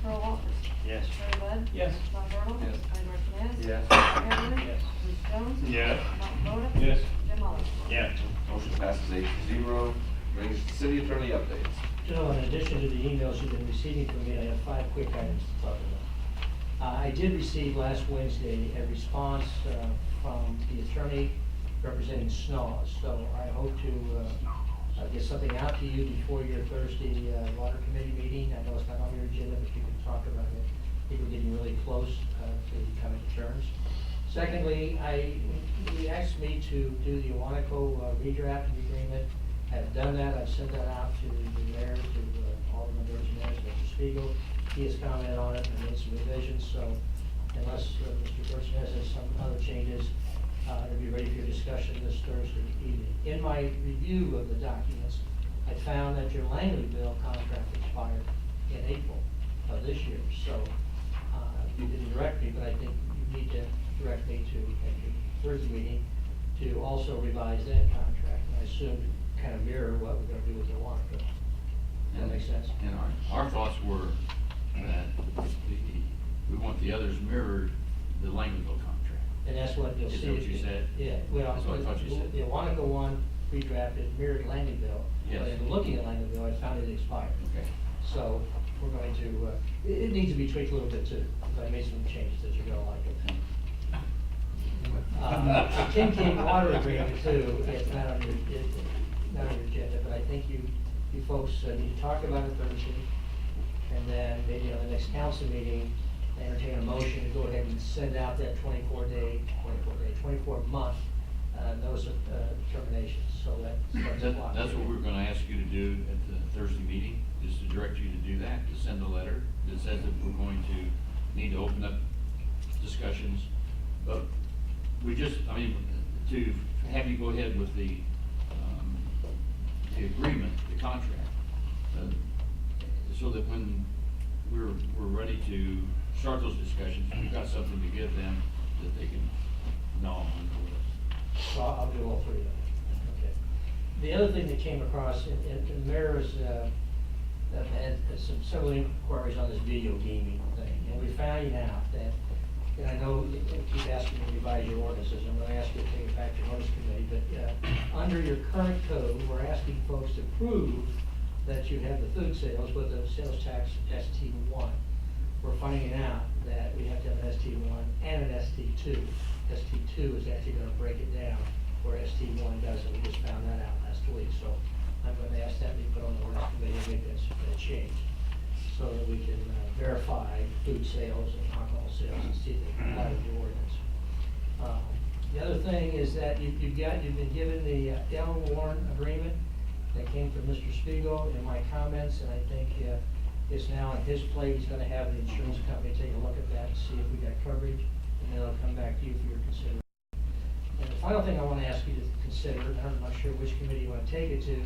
Earl Walters. Yes. Larry Bud. Yes. Sean Bertle. Yes. Bernie Dorchenez. Yes. Rob Heatherly. Yes. Bruce Jones. Yes. Mark Voda. Yes. Jim Oliver. Yes. Motion passes 8-0. Brings us to city attorney updates. Gentlemen, in addition to the emails you've been receiving from me, I have 5 quick items to talk about. I did receive last Wednesday a response from the attorney representing SNOS, so I hope to get something out to you before your Thursday water committee meeting. I know it's not on your agenda, but you can talk about it. I think we're getting really close to coming to terms. Secondly, he asked me to do the Awanico redraft agreement. I've done that. I've sent that out to the mayor, to Alderman Dorchenez, Mr. Spiegel. He has commented on it and made some revisions, so unless Mr. Dorchenez has some other changes, it'll be ready for your discussion this Thursday evening. In my review of the documents, I found that your Langleyville contract expired in April of this year, so you didn't direct me, but I think you need to direct me to, at your Thursday meeting, to also revise that contract. And I assume to kind of mirror what we're gonna do with the water bill. Does that make sense? And our thoughts were that we want the others mirrored the Langleyville contract. And that's what you'll Is see. that what you said? Yeah, well, That's what I thought you said. the Awanico one redrafted mirrored Langleyville. Yes. But in looking at Langleyville, I found it expired. Okay. So we're going to, it needs to be tweaked a little bit too. I made some changes that you're gonna like it. The Tin King water agreement too, it's not on your agenda, but I think you folks need to talk about it Thursday. And then maybe on the next council meeting, entertain a motion to go ahead and send out that 24-month notice of termination, so That's what we're gonna ask you to do at the Thursday meeting, is to direct you to do that, to send a letter that says that we're going to need to open up discussions. But we just, to have you go ahead with the agreement, the contract, so that when we're ready to start those discussions. We've got something to give them that they can gnaw on. So I'll do all three of them. Okay. The other thing that came across, and the mayor's, had several inquiries on this video gaming thing, and we found out that, and I know you keep asking me to revise your ordinances, I'm gonna ask you to take it back to your ordinance committee, but, under your current code, we're asking folks to prove that you have the food sales with a sales tax ST1. We're finding out that we have to have an ST1 and an ST2. ST2 is actually gonna break it down, where ST1 doesn't. We just found that out last week, so I'm gonna ask that we put on the ordinance committee and make that change, so that we can verify food sales and alcohol sales and see if they comply with the ordinance. The other thing is that you've been given the Allen Warren agreement that came from Mr. Spiegel in my comments, and I think it's now on his plate. He's gonna have the insurance company take a look at that and see if we got coverage, and then I'll come back to you for your consideration. And the final thing I wanna ask you to consider, and I'm not sure which committee you wanna take it to,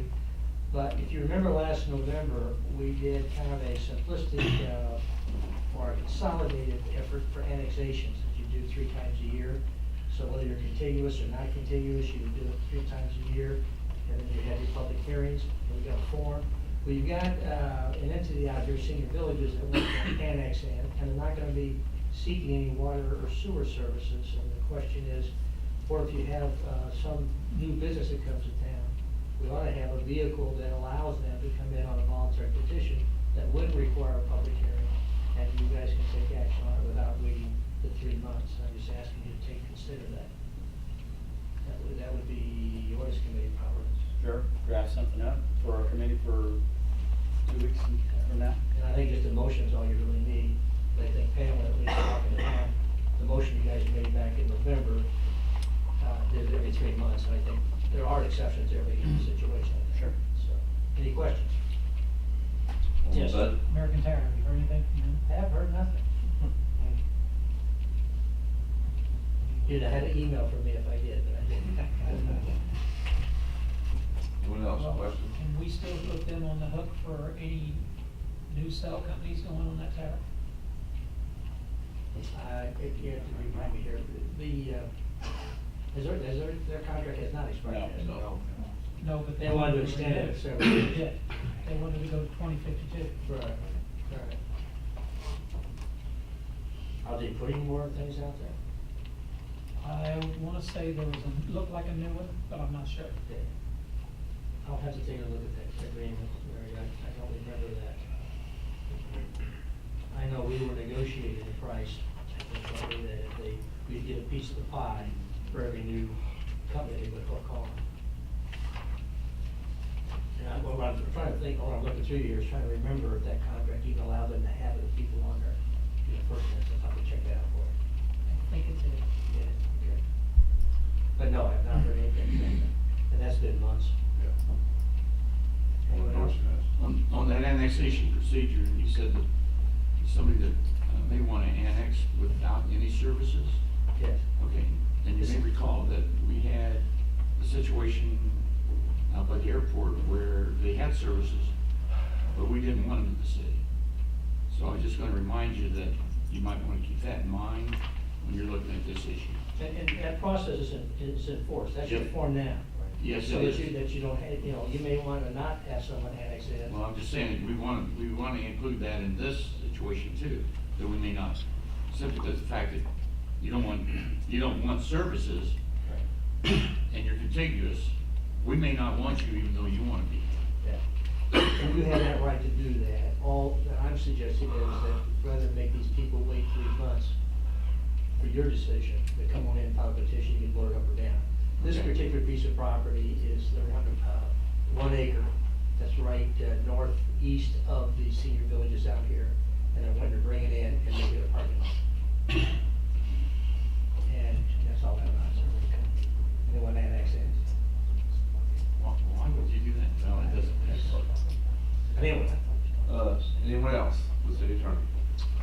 but if you remember last November, we did kind of a simplistic, or a consolidated effort for annexations that you do 3 times a year. So whether you're contiguous or not contiguous, you would do it 3 times a year, and then you have your public hearings, and we got a form. Well, you've got, an entity out there, Senior Villages, that wants to annex in, and they're not gonna be seeking any water or sewer services, and the question is, or if you have, some new business that comes to town, we ought to have a vehicle that allows them to come in on a voluntary petition that wouldn't require a public hearing, and you guys can take action on it without waiting the 3 months. I'm just asking you to consider that. That would be your ordinance committee powers. Sure, draft something up for our committee for 2 weeks from now. And I think just the motion is all you really need. But I think Pamela, at least talking to Pam, the motion you guys made back in November, did it every 3 months. And I think there are exceptions to every situation. Sure. So, any questions? Yes. Bud? American Tire, have you heard anything from them? I have heard nothing. You'd have had an email from me if I did, but I didn't. Anyone else, Well, questions? Can we still put them on the hook for any new cell companies going on that tower? You have to remind me here, their contract has not expired yet. No. No, but They wanted to extend it, so. They did. They wanted to go to 2052. Right, right. Are they putting more things out there? I wanna say there was looked like a new one, but I'm not sure. Yeah. I'll have to take a look at that agreement, Larry, I don't remember that. I know we were negotiating the price, I think, probably that if we'd get a piece of the pie for every new company they would hook on. And I'm trying to think, while I'm looking through here, is trying to remember if that contract even allowed them to have the people on there. In the first instance, I'll have to check that out for you. I think it did. Yeah, okay. But no, I've not heard anything, and that's been months. Anyone else? On that annexation procedure, you said that somebody that may want to annex without any services? Yes. Okay, and you may recall that we had a situation out by the airport where they had services, but we didn't want them in the city. So I was just gonna remind you that you might want to keep that in mind when you're looking at this issue. And that process is enforced, that's your Yep. form now. Yes, So it that is. you don't have, you may want to not have someone annex in. Well, I'm just saying, we want to include that in this situation too, that we may not, simply because the fact that you don't want services, and you're contiguous, we may not want you even though you want to be. Yeah. And you have that right to do that. All that I'm suggesting is that rather than make these people wait 3 months for your decision, to come on in and file a petition, you can vote it up or down. This Okay. particular piece of property is around 1 acre, that's right northeast of the senior villages out here, and I wanted to bring it in and make it a parking lot. And that's all that matters. And they want to annex in. Why would you do that? No, it doesn't. Anyway. Anyone else, the city attorney?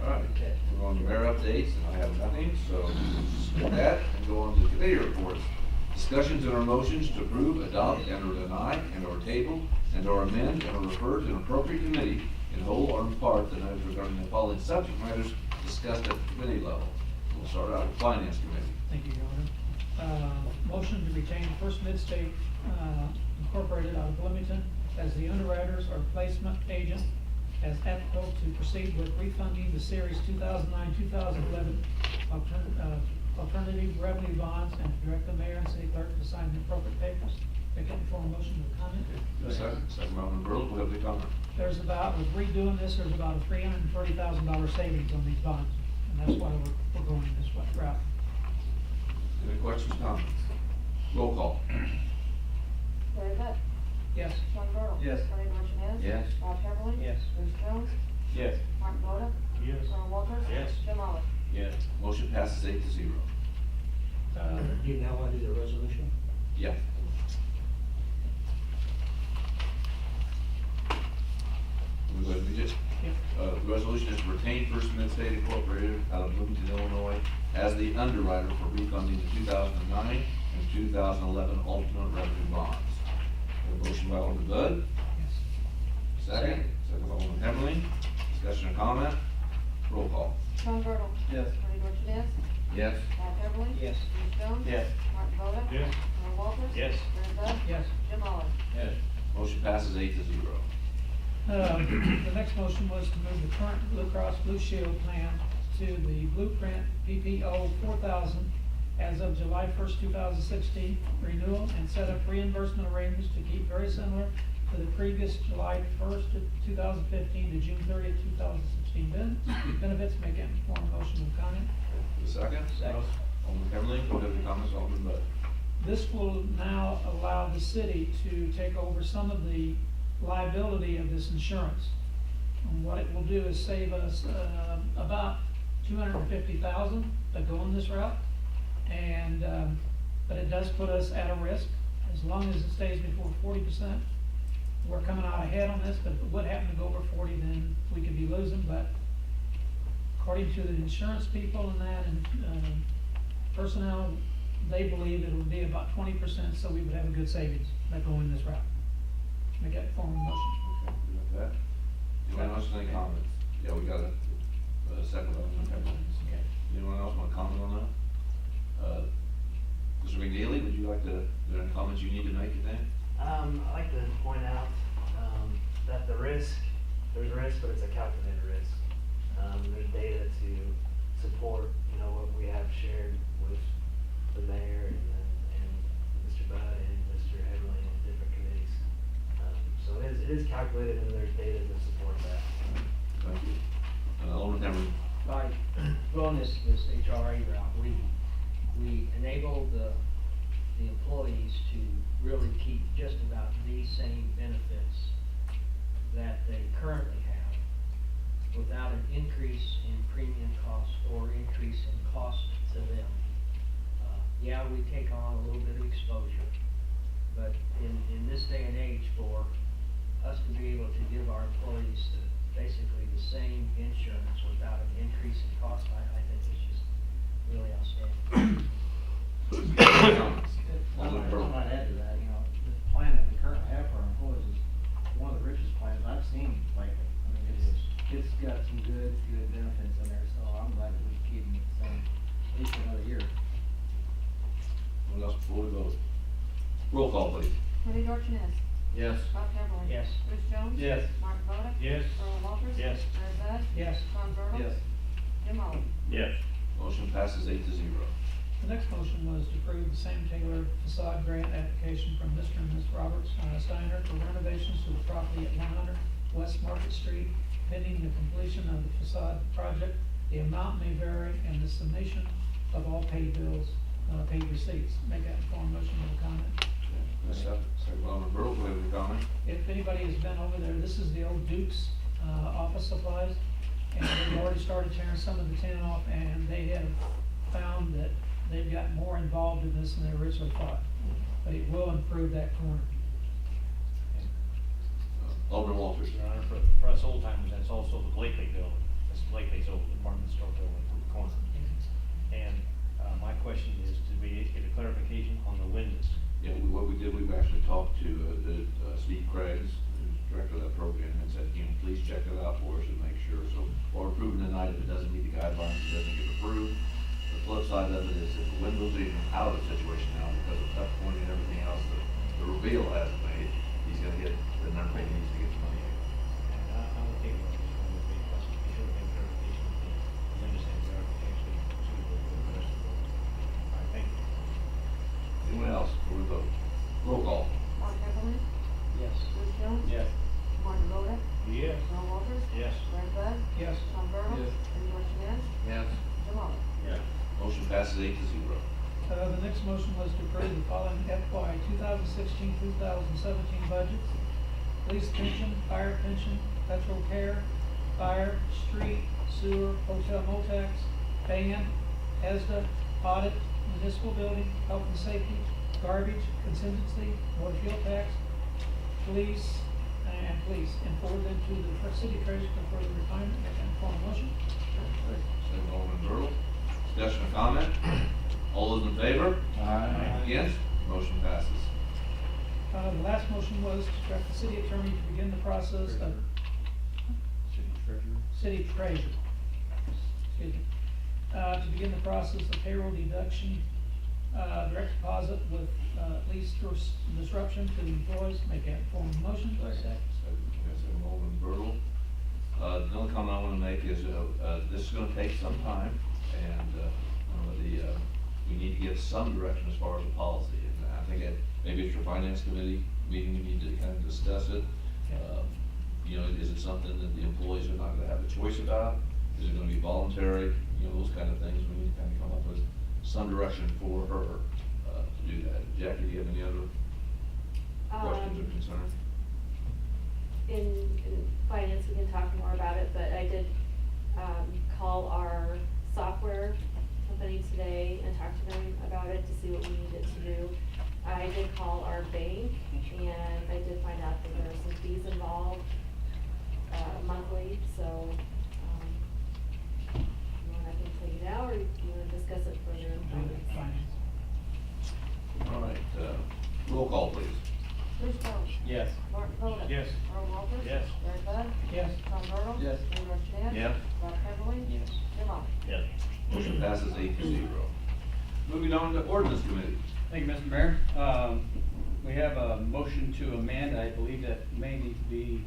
All right, Okay. we're on the mayor updates, and I have nothing, so skip that and go on to the committee reports. Discussions and our motions to approve, adopt, and or deny, and or table, and or amend, and or refer to an appropriate committee in whole or in part the matters regarding the following subject matters discussed at the committee level. We'll start out with Finance Committee. Thank you, Your Honor. Motion to retain First Midstate Incorporated out of Bloomington as the underwriters or placement agent as applicable to proceed with refunding the Series 2009-2011 alternative revenue bonds and to direct the mayor and city clerk to sign the appropriate papers. Make it for a motion with comment. Second by Alderman Bertle, will have the comment. There's about, with redoing this, there's about a $330,000 savings on these bonds, and that's why we're going this route. Any questions, comments? Roll call. Larry Bud. Yes. Sean Bertle. Yes. Bernie Dorchenez. Yes. Rob Heatherly. Yes. Bruce Jones. Yes. Martin Boda. Yes. Earl Walters. Yes. Jim Oliver. Yes. Motion passes 8-0. Do you now want to do the resolution? Yeah. We go ahead and read it. The resolution is to retain First Midstate Incorporated out of Bloomington, Illinois, as the underwriter for refunding the 2009 and 2011 alternate revenue bonds. We have a motion by Alderman Bud. Yes. Second by Alderman Hemmerling. Discussion or comment? Roll call. Sean Bertle. Yes. Bernie Dorchenez. Yes. Rob Heatherly. Yes. Bruce Jones. Yes. Martin Boda. Yes. Earl Walters. Yes. Larry Bud. Yes. Jim Oliver. Yes. Motion passes 8-0. The next motion was to move the current Blue Cross Blue Shield plan to the Blueprint PPO 4000 as of July 1st, 2016 renewal and set up reimbursement arrangements to keep very similar to the previous July 1st, 2015 to June 30th, 2016 benefits. Make it form a motion with comment. Second? Second. Alderman Hemmerling, go ahead with comments, Alderman Bud. This will now allow the city to take over some of the liability of this insurance. And what it will do is save us about $250,000 by going this route. And but it does put us at a risk as long as it stays before 40%. We're coming out ahead on this, but if it would happen to go over 40, then we could be losing. But according to the insurance people and that and personnel, they believe it would be about 20%, so we would have a good savings by going this route. Make that form of motion. Okay, we got that. Anyone else have any comments? Yeah, we got a second by Alderman Hemmerling. Okay. Anyone else want to comment on that? Mr. McNeely, would you like to, are there any comments you need to make, you think? I'd like to point out, that there's a risk, but it's a calculated risk. There's data to support, what we have shared with the mayor and Mr. Budd and Mr. Headley and different committees. So it is calculated and there's data to support that. Thank you. Alderman Hemmerling. By going this HRA route, we enable the employees to really keep just about these same benefits that they currently have without an increase in premium cost or increase in cost to them. Yeah, we take on a little bit of exposure, but in this day and age, for us to be able to give our employees basically the same insurance without an increase in cost, I think it's just really outstanding. Comments? I Alderman Bertle. might add to that, the plan that we currently have for our employees is one of the richest plans I've seen lately. I mean, it's got some good benefits in there, so I'm glad that we keep them the same, at least for another year. Anyone else before we vote? Roll call, please. Bernie Dorchenez. Yes. Rob Heatherly. Yes. Bruce Jones. Yes. Martin Boda. Yes. Earl Walters. Yes. Larry Bud. Yes. Sean Bertle. Yes. Jim Oliver. Yes. Motion passes 8-0. The next motion was to approve the same Taylor facade grant application from Mr. and Ms. Roberts Steiner for renovations to the property at 100 West Market Street, pending the completion of the facade project. The amount may vary, and the summation of all paid bills, paid receipts. Make that form motion with a comment. Second by Alderman Bertle, go ahead with your comment. If anybody has been over there, this is the old Duke's office supplies, and they've already started tearing some of the tin off, and they have found that they've gotten more involved in this than they originally thought. But it will improve that corner. Alderman Walters. Your Honor, for us old timers, that's also the Blakely building. That's Blakely's old department store building from the corner. And my question is to get a clarification on the windows. Yeah, what we did, we actually talked to Steve Craigs, who's director of that program and said, please check it out for us and make sure. So while we're approving tonight, if it doesn't meet the guidelines, it doesn't get approved. The flip side of it is if the Windows are even out of the situation now because of tough point and everything else that the reveal hasn't made, he's gonna get the number he needs to get the money. And I would take it, just one of the big questions, be sure to make clarification of things, because understand we are actually suitable for the rest of the board. All right, thank you. Anyone else before we vote? Roll call. Mark Beverly, Yes. Bruce Jones. Yes. Martin Boda, Yes. Earl Walters. Yes. Larry Bud. Yes. Sean Burdell. Yes. Bernie Dorchenez. Yes. Jim Oliver. Yeah. Motion passes 8-0. The next motion was to approve the following FY 2016-2017 budgets. Police pension, fire pension, petrol care, fire, street, sewer, hotel motax, band, ESDA, audit, municipal building, health and safety, garbage, contingency, water fuel tax, police, and forward them to the city treasurer for further refinement. And form a motion. Second, Alderman Bertle. Discussion or comment? All those in favor? Aye. Against? Motion passes. The last motion was to direct the city attorney to begin the process of City treasurer? city treasurer, excuse me, to begin the process of payroll deduction, direct deposit with, least disruption to the employees. Make that form of motion. Second, Alderman Bertle. The only comment I want to make is, this is going to take some time, and we need to give some direction as far as the policy. And I think maybe it's your finance committee meeting, we need to kind of discuss it. Is it something that the employees are not going to have a choice about? Is it going to be voluntary? Those kind of things. We need to kind of come up with some direction for her to do that. Jackie, do you have any other questions or concerns? In finance, we can talk more about it, but I did call our software company today and talk to them about it to see what we needed to do. I did call our bank, and I did find out that there are some fees involved monthly, so you want, I can tell you now, or you want to discuss it further in finance? All right, roll call, please. Bruce Jones. Yes. Martin Boda. Yes. Earl Walters. Yes. Larry Bud. Yes. Sean Burdell. Yes. Bernie Dorchenez. Yes. Mark Beverly. Yes. Jim Oliver. Yes. Motion passes 8-0. Moving on to ordinance committee. Thank you, Mr. Mayor. We have a motion to amend, I believe that may need to be,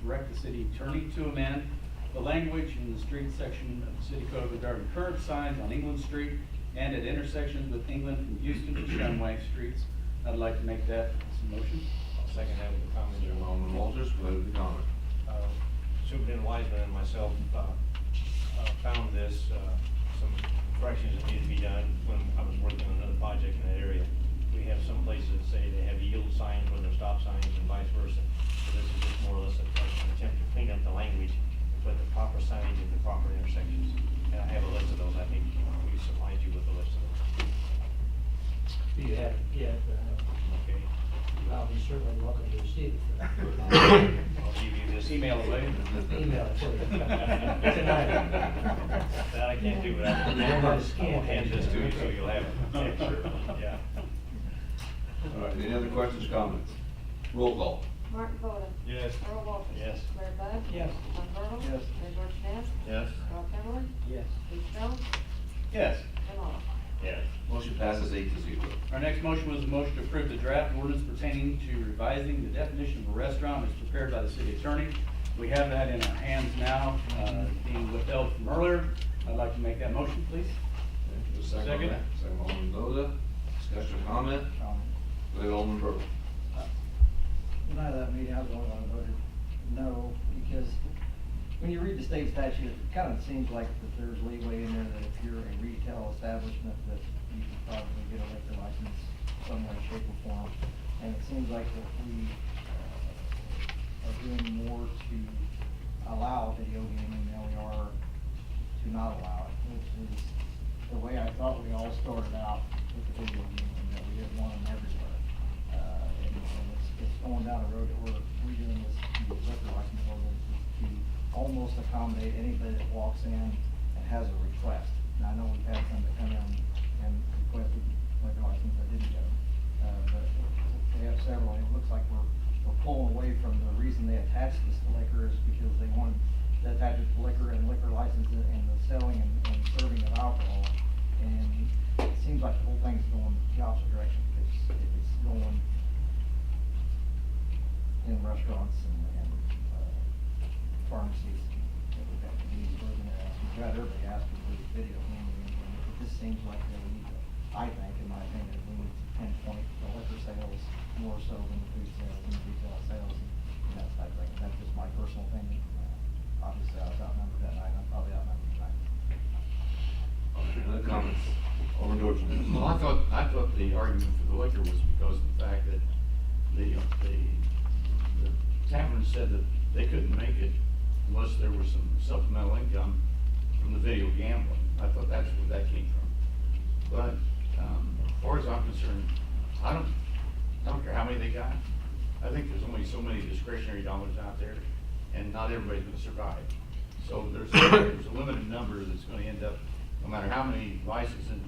direct the city attorney to amend the language in the street section of the city code regarding current signs on England Street and at intersections with England from Houston to Shenway Streets. I'd like to make that as a motion. I'll second that with a comment. Alderman Walters, go ahead with the comment. Superintendent Wiseman and myself found this, some corrections that need to be done when I was working on another project in that area. We have some places that say they have yield signs when they're stop signs and vice versa. So this is just more or less an attempt to clean up the language and put the proper signage in the proper intersections. And I have a list of those. I think we supplied you with a list of those. Do you have it yet? Okay. I'll be certainly welcome to receive it. I'll give you this email away. Email it for you. Tonight. That I can't do without. I'll hand this to you so you'll have it. Yeah, sure. Yeah. All right, any other questions, comments? Roll call. Martin Boda. Yes. Earl Walters. Yes. Larry Bud. Yes. Sean Burdell. Yes. Bernie Dorchenez. Yes. Mark Beverly. Yes. Bruce Jones. Yes. Jim Oliver. Yes. Motion passes 8-0. Our next motion was a motion to approve the draft ordinance pertaining to revising the definition of a restaurant as prepared by the city attorney. We have that in our hands now, being withheld from earlier. I'd like to make that motion, please. Second. Second. Second, Alderman Boda. Discussion or comment? Go ahead, Alderman Bertle. The night of that meeting, I was the only one who voted no, because when you read the state statute, it kind of seems like that there's leeway in there that if you're a retail establishment, that you can probably get a liquor license some way, shape, or form. And it seems like that we are doing more to allow video gaming than we are to not allow it, which is the way I thought we all started out with the video gaming, that we didn't want them everywhere. And it's going down a road that we're redoing this liquor license ordinance to almost accommodate anybody that walks in and has a request. Now, I know we've had some that come in and requested liquor license that didn't go, but we have several, and it looks like we're we're pulling away from the reason they attached this to liquor is because they wanted to attach it to liquor and liquor licenses and the selling and serving of alcohol. And it seems like the whole thing's going the opposite direction. It's going in restaurants and pharmacies. We've got to be further asked. We've got everybody asking for this video game, and it just seems like they need to, I think, in my opinion, we need to pinpoint the liquor sales more so than the food sales and the retail sales and that type of thing. And that's just my personal opinion. Obviously, I was outnumbered that night, I'm probably outnumbered tonight. Okay, other comments? Alderman Dorchenez. Well, I thought the argument for the liquor was because of the fact that the tavern said that they couldn't make it unless there was some supplemental income from the video gambling. I thought that's where that came from. But, as far as I'm concerned, I don't care how many they got. I think there's only so many discretionary dollars out there, and not everybody's gonna survive. So there's a limited number that's gonna end up, no matter how many licenses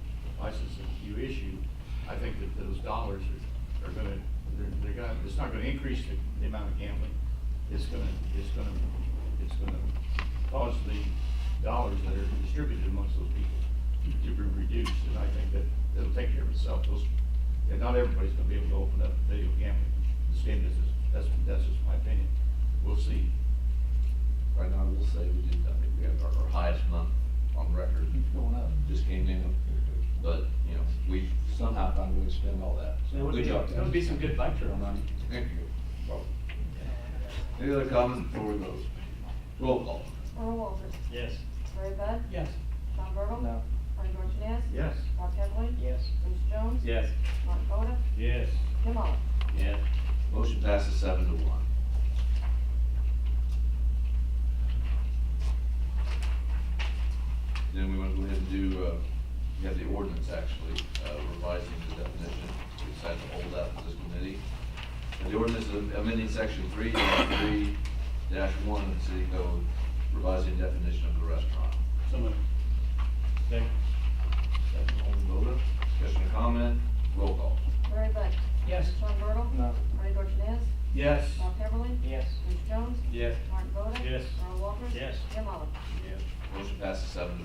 you issue, I think that those dollars are gonna, it's not gonna increase the amount of gambling. It's gonna cause the dollars that are distributed amongst those people to be reduced, and I think that it'll take care of itself. And not everybody's gonna be able to open up video gambling stand business. That's just my opinion. We'll see. Right now, we'll say we did, I think we have our highest month on record. Keeps going up. Just came in, but, you know, we somehow found a way to spend all that. So good job. That would be some good bike trail money. Thank you. Well, any other comments before we vote? Roll call. Earl Walters. Yes. Larry Bud. Yes. Sean Bertle. No. Bernie Dorchenez. Yes. Rob Heatherly. Yes. Bruce Jones. Yes. Martin Boda. Yes. Tim Oliver. Yes. Motion passes 7-1. Then we want to go ahead and do, we have the ordinance actually, revising the definition. We decided to hold that for this committee. And the ordinance is amending section 3-3-1 of the city code, revising definition of the restaurant. So moved. Second, Alderman Boda. Discussion or comment? Roll call. Larry Bud. Yes. Sean Bertle. No. Bernie Dorchenez. Yes. Rob Heatherly. Yes. Bruce Jones. Yes. Martin Boda. Yes. Earl Walters. Yes. Tim Oliver. Yes. Motion passes 7-1.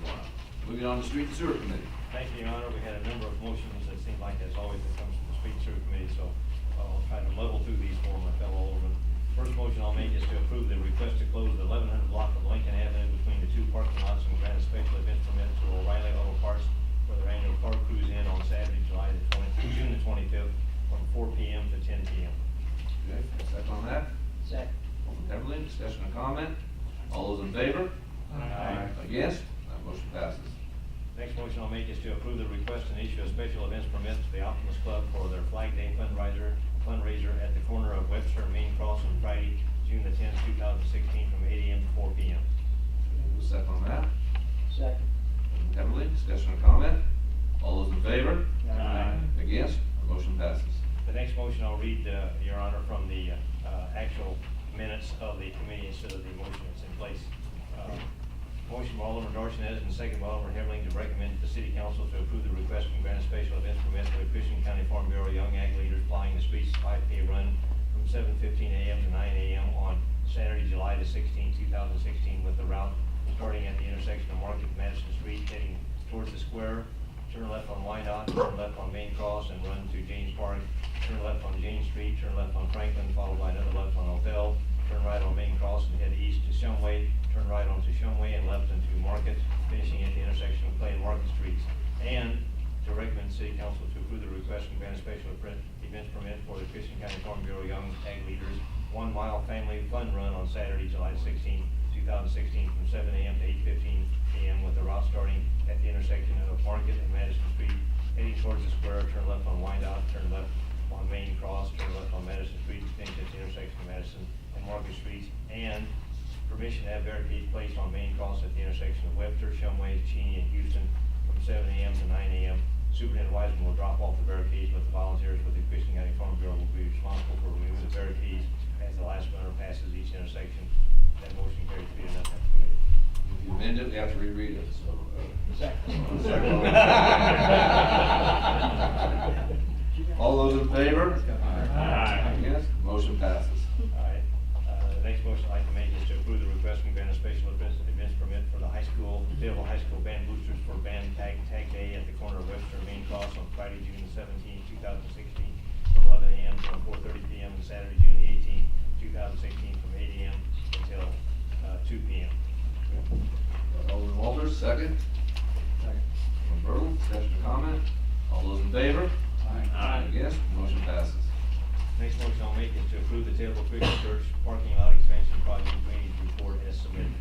Moving on to street and sewer committee. Thank you, Your Honor. We had a number of motions that seem like as always that comes from the Street and Sewer Committee, so I'll try to muddle through these for my fellow aldermen. First motion I'll make is to approve the request to close the 1100 block of Lincoln Avenue between the two parking lots and grant a special events permit to O'Reilly Auto Parts for their annual car cruise in on Saturday, June the 25th, from 4 p.m. to 10 p.m. Okay, second on that. Second. Alderman Heatherly, discussion or comment? All those in favor? Aye. Against? That motion passes. Next motion I'll make is to approve the request and issue a special events permit to the Optimus Club for their Flag Day fundraiser at the corner of Webster and Main Cross on Friday, June the 10th, 2016, from 8 a.m. to 4 p.m. Second on that. Second. Alderman Heatherly, discussion or comment? All those in favor? Aye. Against? The motion passes. The next motion I'll read, Your Honor, from the actual minutes of the committee instead of the motion that's in place. Motion by Alderman Dorchenez and second by Alderman Heatherly to recommend to the City Council to approve the request from grant a special events permit for the Cushing County Farm Bureau Young Ag Leaders plying the streets 5K run from 7:15 a.m. to 9 a.m. on Saturday, July the 16th, 2016, with the route starting at the intersection of Market and Madison Street, heading towards the square, turn left on Wyandotte, turn left on Main Cross, and run to James Park, turn left on James Street, turn left on Franklin, followed by another left on Othell, turn right on Main Cross and head east to Shumway, turn right onto Shumway and left into Market, finishing at the intersection of Clay and Market Streets. And to recommend the City Council to approve the request and grant a special events permit for the Cushing County Farm Bureau Young Ag Leaders 1 mile family fun run on Saturday, July 16, 2016, from 7 a.m. to 8:15 p.m. with the route starting at the intersection of Market and Madison Street, heading towards the square, turn left on Wyandotte, turn left on Main Cross, turn left on Madison Street, finish at the intersection of Madison and Market Streets, and permission to have barricades placed on Main Cross at the intersection of Webster, Shumway, Cheney, and Houston from 7 a.m. to 9 a.m. Superintendent Wiseman will drop off the barricades, but the volunteers with the Cushing County Farm Bureau will be responsible for removing the barricades as the last runner passes each intersection. That motion carries 3-0 committee. If you amend it, we have to reread it, so. Second. All those in favor? Aye. Against? Motion passes. Taylorville High School band boosters for band tag day at the corner of Webster and Main Cross on Friday, June 17, 2016, from 11 a.m. to 4:30 p.m. and Saturday, June 18, 2016, from 8 a.m. until 2 p.m. Alderman Walters, second. Second. Alderman Bertle, discussion or comment? All those in favor? Aye. Against? Motion passes. Next motion I'll make is to approve the Taylorville Christian Church parking lot expansion project drainage report as submitted.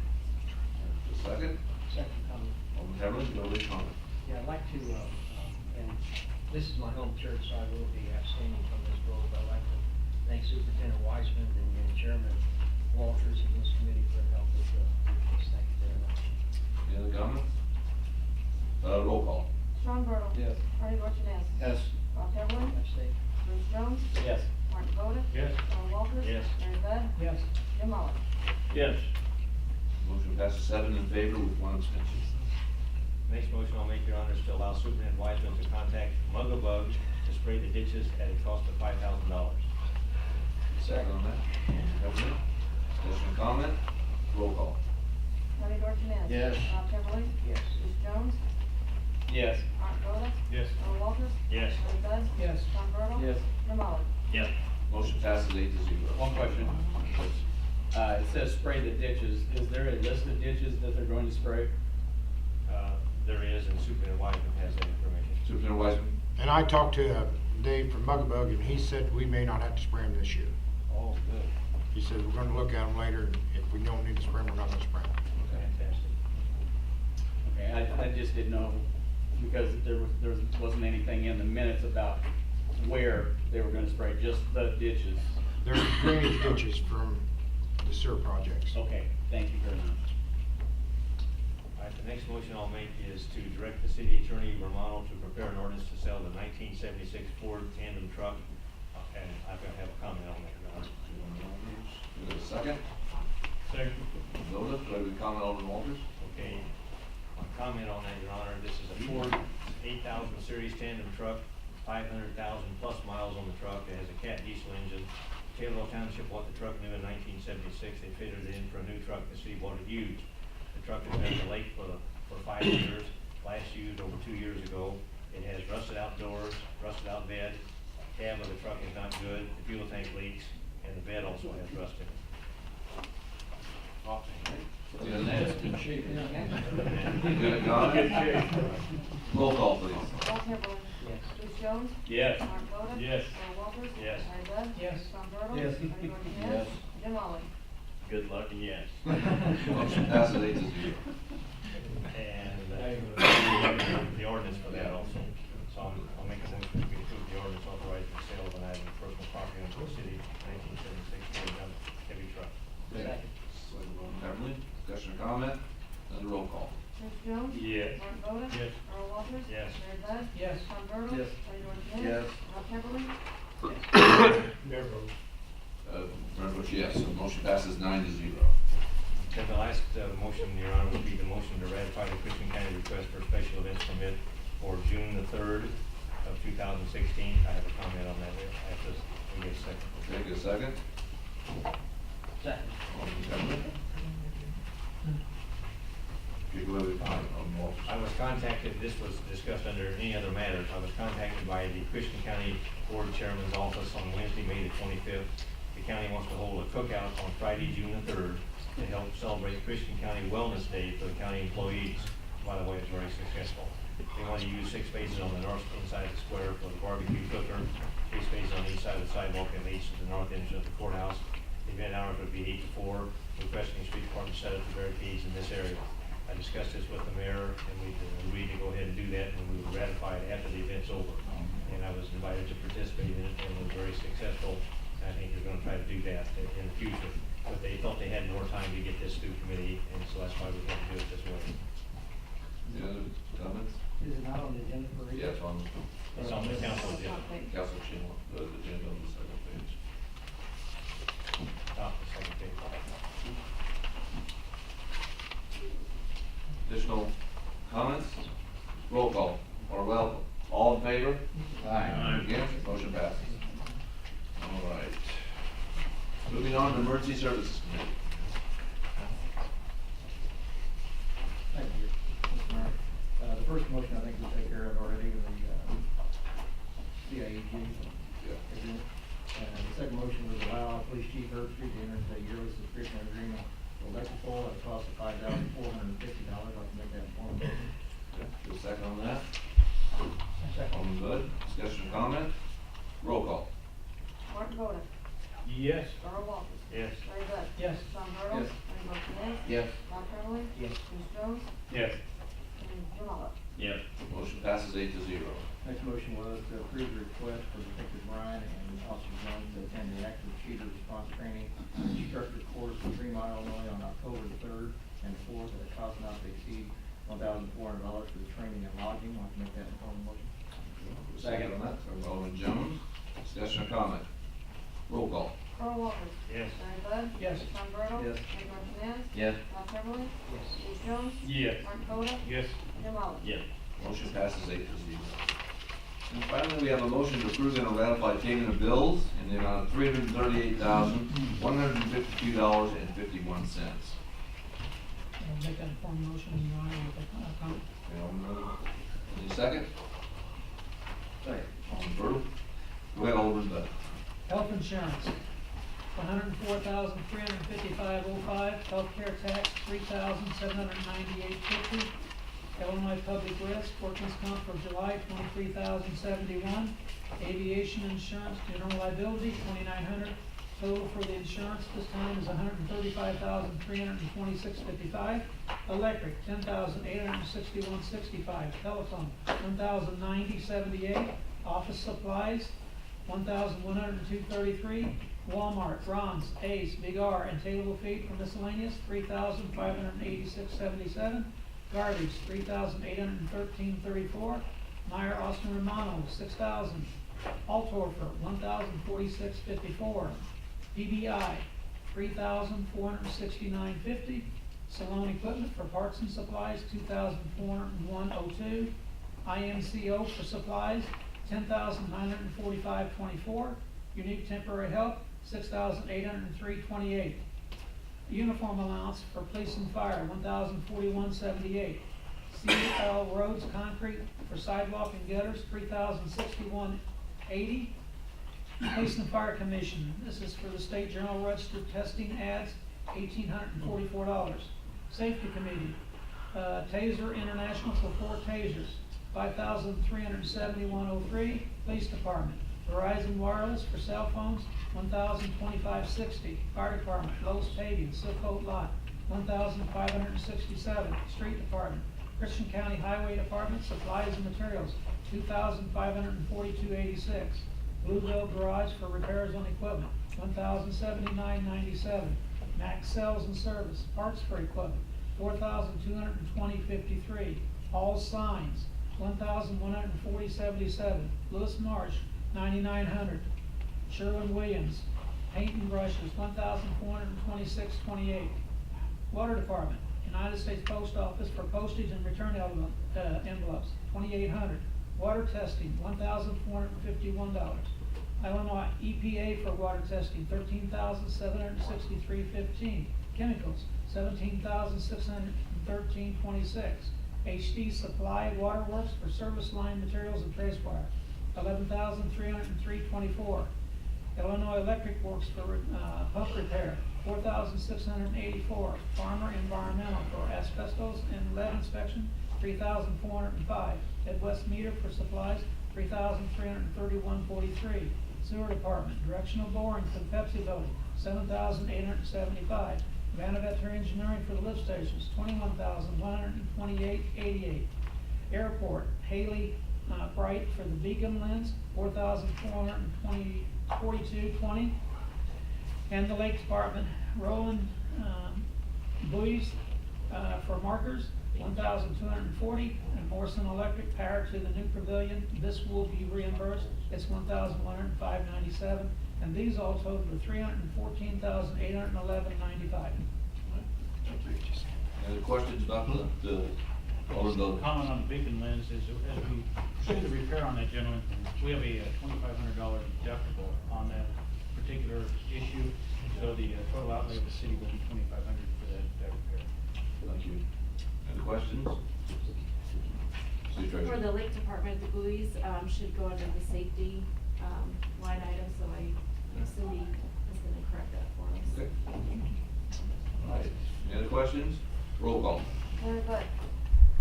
Second. Second comment. Alderman Heberlin, your lead comment. Yeah, I'd like to, and this is my home church, so I will be abstaining from this vote, but I'd like to thank Superintendent Wiseman and Chairman Walters and this committee for their help with this. Thank you very much. Any other comments? Roll call. Sean Bertle. Yes. Bernie Dorchenez. Yes. Rob Heatherling. Abstain. Bruce Jones. Yes. Martin Boda. Yes. Earl Walters. Yes. Larry Bud. Yes. Jim Oliver. Yes. Motion passes 7 in favor with 1 abstention. Next motion I'll make, Your Honor, is to allow Superintendent Wiseman to contact Mug-a-Bug to spray the ditches at a cost of $5,000. Second on that. Heberlin, discussion or comment? Roll call. Bernie Dorchenez. Yes. Rob Heatherling. Yes. Bruce Jones. Yes. Martin Boda. Yes. Earl Walters. Yes. Larry Bud. Yes. Sean Bertle. Yes. Jim Oliver. Yes. Motion passes 8 to 0. One question. It says spray the ditches. Is there a list of ditches that they're going to spray? There is, and Superintendent Wiseman has that information. Superintendent Wiseman. And I talked to Dave from Mugabug, and he said we may not have to spray them this year. Oh, good. He said we're gonna look at them later, and if we don't need to spray them, we're not gonna spray them. Fantastic. Okay, I just didn't know, because there wasn't anything in the minutes about where they were gonna spray, just the ditches. They're drainage ditches from the sewer projects. Okay, thank you very much. All right, the next motion I'll make is to direct the city attorney, Romano, to prepare an ordinance to sell the 1976 Ford tandem truck. And I'm gonna have a comment on that, Your Honor. Is there a second? Second. Voda, do I have a comment, Alderman Walters? Okay, my comment on that, Your Honor, this is a Ford 8000 series tandem truck, 500,000 plus miles on the truck. It has a cat diesel engine. Taylorville Township bought the truck new in 1976. They fitted it in for a new truck the city bought it used. The truck has been in the lake for 5 years, last used over 2 years ago. It has rusted out doors, rusted out bed. Cab of the truck is not good, the fuel tank leaks, and the bed also has rust in it. Yeah, That's good shape. Good comment? Roll call, please. Rob Heatherling. Yes. Bruce Jones. Yes. Martin Boda. Yes. Earl Walters. Yes. Larry Bud. Yes. Sean Bertle. Yes. Bernie Dorchenez. Yes. Jim Oliver. Good luck and yes. Motion passes 8 to 0. And the ordinance for that also. So I'll make a motion to approve the ordinance authorizing the sale of an item of personal property owned by the city, 1976 Ford heavy truck. Second. Heberlin, discussion or comment? Then roll call. Bruce Jones. Yes. Martin Boda. Yes. Earl Walters. Yes. Larry Bud. Yes. Sean Bertle. Yes. Bernie Dorchenez. Yes. Rob Heatherling. Mayor vote. Mayor votes yes, so motion passes 9 to 0. And the last motion, Your Honor, would be the motion to ratify the Christian County request for a special events permit for June the 3rd of 2016. I have a comment on that after we get a second. Take a second. Second. Alderman Heberlin. People have a comment on Walters. I was contacted, this was discussed under any other matters, I was contacted by the Christian County Board Chairman's office on Wednesday, May the 25th. The county wants to hold a cookout on Friday, June the 3rd, to help celebrate Christian County Wellness Day for the county employees. By the way, it's very successful. They want to use 6 spaces on the north inside of the square for the barbecue cooker, 3 spaces on each side of the sidewalk and each of the north entrance of the courthouse. The event hours would be 8 to 4, requesting the street department set up the barricades in this area. I discussed this with the mayor, and we agreed to go ahead and do that, and we would ratify it after the event's over. And I was invited to participate in it, and it was very successful. I think they're gonna try to do that in the future. But they thought they had more time to get this through committee, and so that's why we had to do it this way. Any other comments? Is it not on the agenda for? Yeah, it's on The council agenda, council channel, the agenda on the second page. top of the second page. Additional comments? Roll call. Orwell, all in favor? Aye. Against? Motion passes. All right. Moving on to Emergency Services Committee. Police Chief Herbstreit to enter into a yearly subscription agreement for electrical at a cost of $5,450. I'd like to make that informal motion. Do a second on that? Second. Alderman Bud, discussion or comment? Roll call. Martin Boda. Yes. Earl Walters. Yes. Larry Bud. Yes. Sean Burdell. Yes. Bernie Dorchenez. Yes. Ron Tremblay. Yes. Bruce Jones. Yes. And Jim Oliver. Yes. Motion passes 8-0. Next motion was to approve the request for Detective Bryan and Officer Jones to attend the active shooter response training instructor course in Fremont, Illinois on October the 3rd and 4th at a cost not to exceed $1,400 for the training and lodging. Want to make that informal motion? Second on that, from Alderman Jones, discussion or comment? Roll call. Earl Walters. Yes. Larry Bud. Yes. Sean Burdell. Yes. Bernie Dorchenez. Yes. Ron Tremblay. Yes. Bruce Jones. Yes. Martin Boda. Yes. Jim Oliver. Yes. Motion passes 8-0. And finally, we have a motion to approve and ratify payment of bills in the amount of $338,152.51. I'll make that informal motion, Your Honor, with a comment. Any second? Second. Alderman Bertle. Go ahead, Alderman Bud. Health insurance, $104,355.05. Healthcare tax, $3,798.50. Illinois Public Risk, workers' comp for July, $23,071. Aviation insurance, general liability, $2,900. Total for the insurance this time is $135,326.55. Electric, $10,861.65. Telephone, $1,090.78. Office supplies, $1,102.33. Walmart, Ron's, Ace, Big R, and Taylorville feed for miscellaneous, $3,586.77. Garbage, $3,813.34. Meyer, Austin, Romano, $6,000. Altorfer, $1,046.54. PBI, $3,469.50. Salon equipment for parts and supplies, $2,401.02. IMCO for supplies, $10,945.24. Unique temporary help, $6,803.28. Uniform allowance for police and fire, $1,041.78. CL Roads Concrete for sidewalk and gutters, $3,061.80. Police and Fire Commission, this is for the State Journal Register testing ads, $1,844. Safety Committee, Taser International for 4 tasers, $5,371.03. Police Department, Verizon Wireless for cell phones, $1,025.60. Fire Department, Lowe's Paving, Silcoat Lot, $1,567. Street Department, Christian County Highway Department, Supplies and Materials, $2,542.86. Bluebell Garage for repairs on equipment, $1,079.97. Max Sales and Service, parts for equipment, $4,220.53. All Signs, $1,140.77. Lewis Marsh, $9,900. Sherwin-Williams, paint and brushes, $1,426.28. Water Department, United States Post Office for postage and return envelopes, $2,800. Water testing, $1,451. Illinois EPA for water testing, $13,763.15. Chemicals, $17,613.26. HD Supply Waterworks for service line materials and trace wire, $11,303.24. Illinois Electric Works for pump repair, $4,684. Farmer Environmental for asbestos and lead inspection, $3,405. Midwest Meter for supplies, $3,331.43. Sewer Department, directional boring for the Pepsi building, $7,875. Vanavetter Engineering for the lift stations, $21,128.88. Airport, Haley Bright for the beacon lens, $4,442.20. And the Lake Department, Roland buoys for markers, $1,240. And Morrison Electric power to the new pavilion, this will be reimbursed, it's $1,105.97. And these all total to $314,811.95. Any other questions about the bill? Alderman Bud. Comment on the beacon lens is, as we pursue the repair on that, gentleman, we have a $2,500 deductible on that particular issue. So the total outlay of the city will be $2,500 for that repair. Thank you. Any questions? City For Treasurer. the Lake Department, the buoys, should go under the safety, line item, so Cindy is gonna correct questions? Roll call. Larry Bud.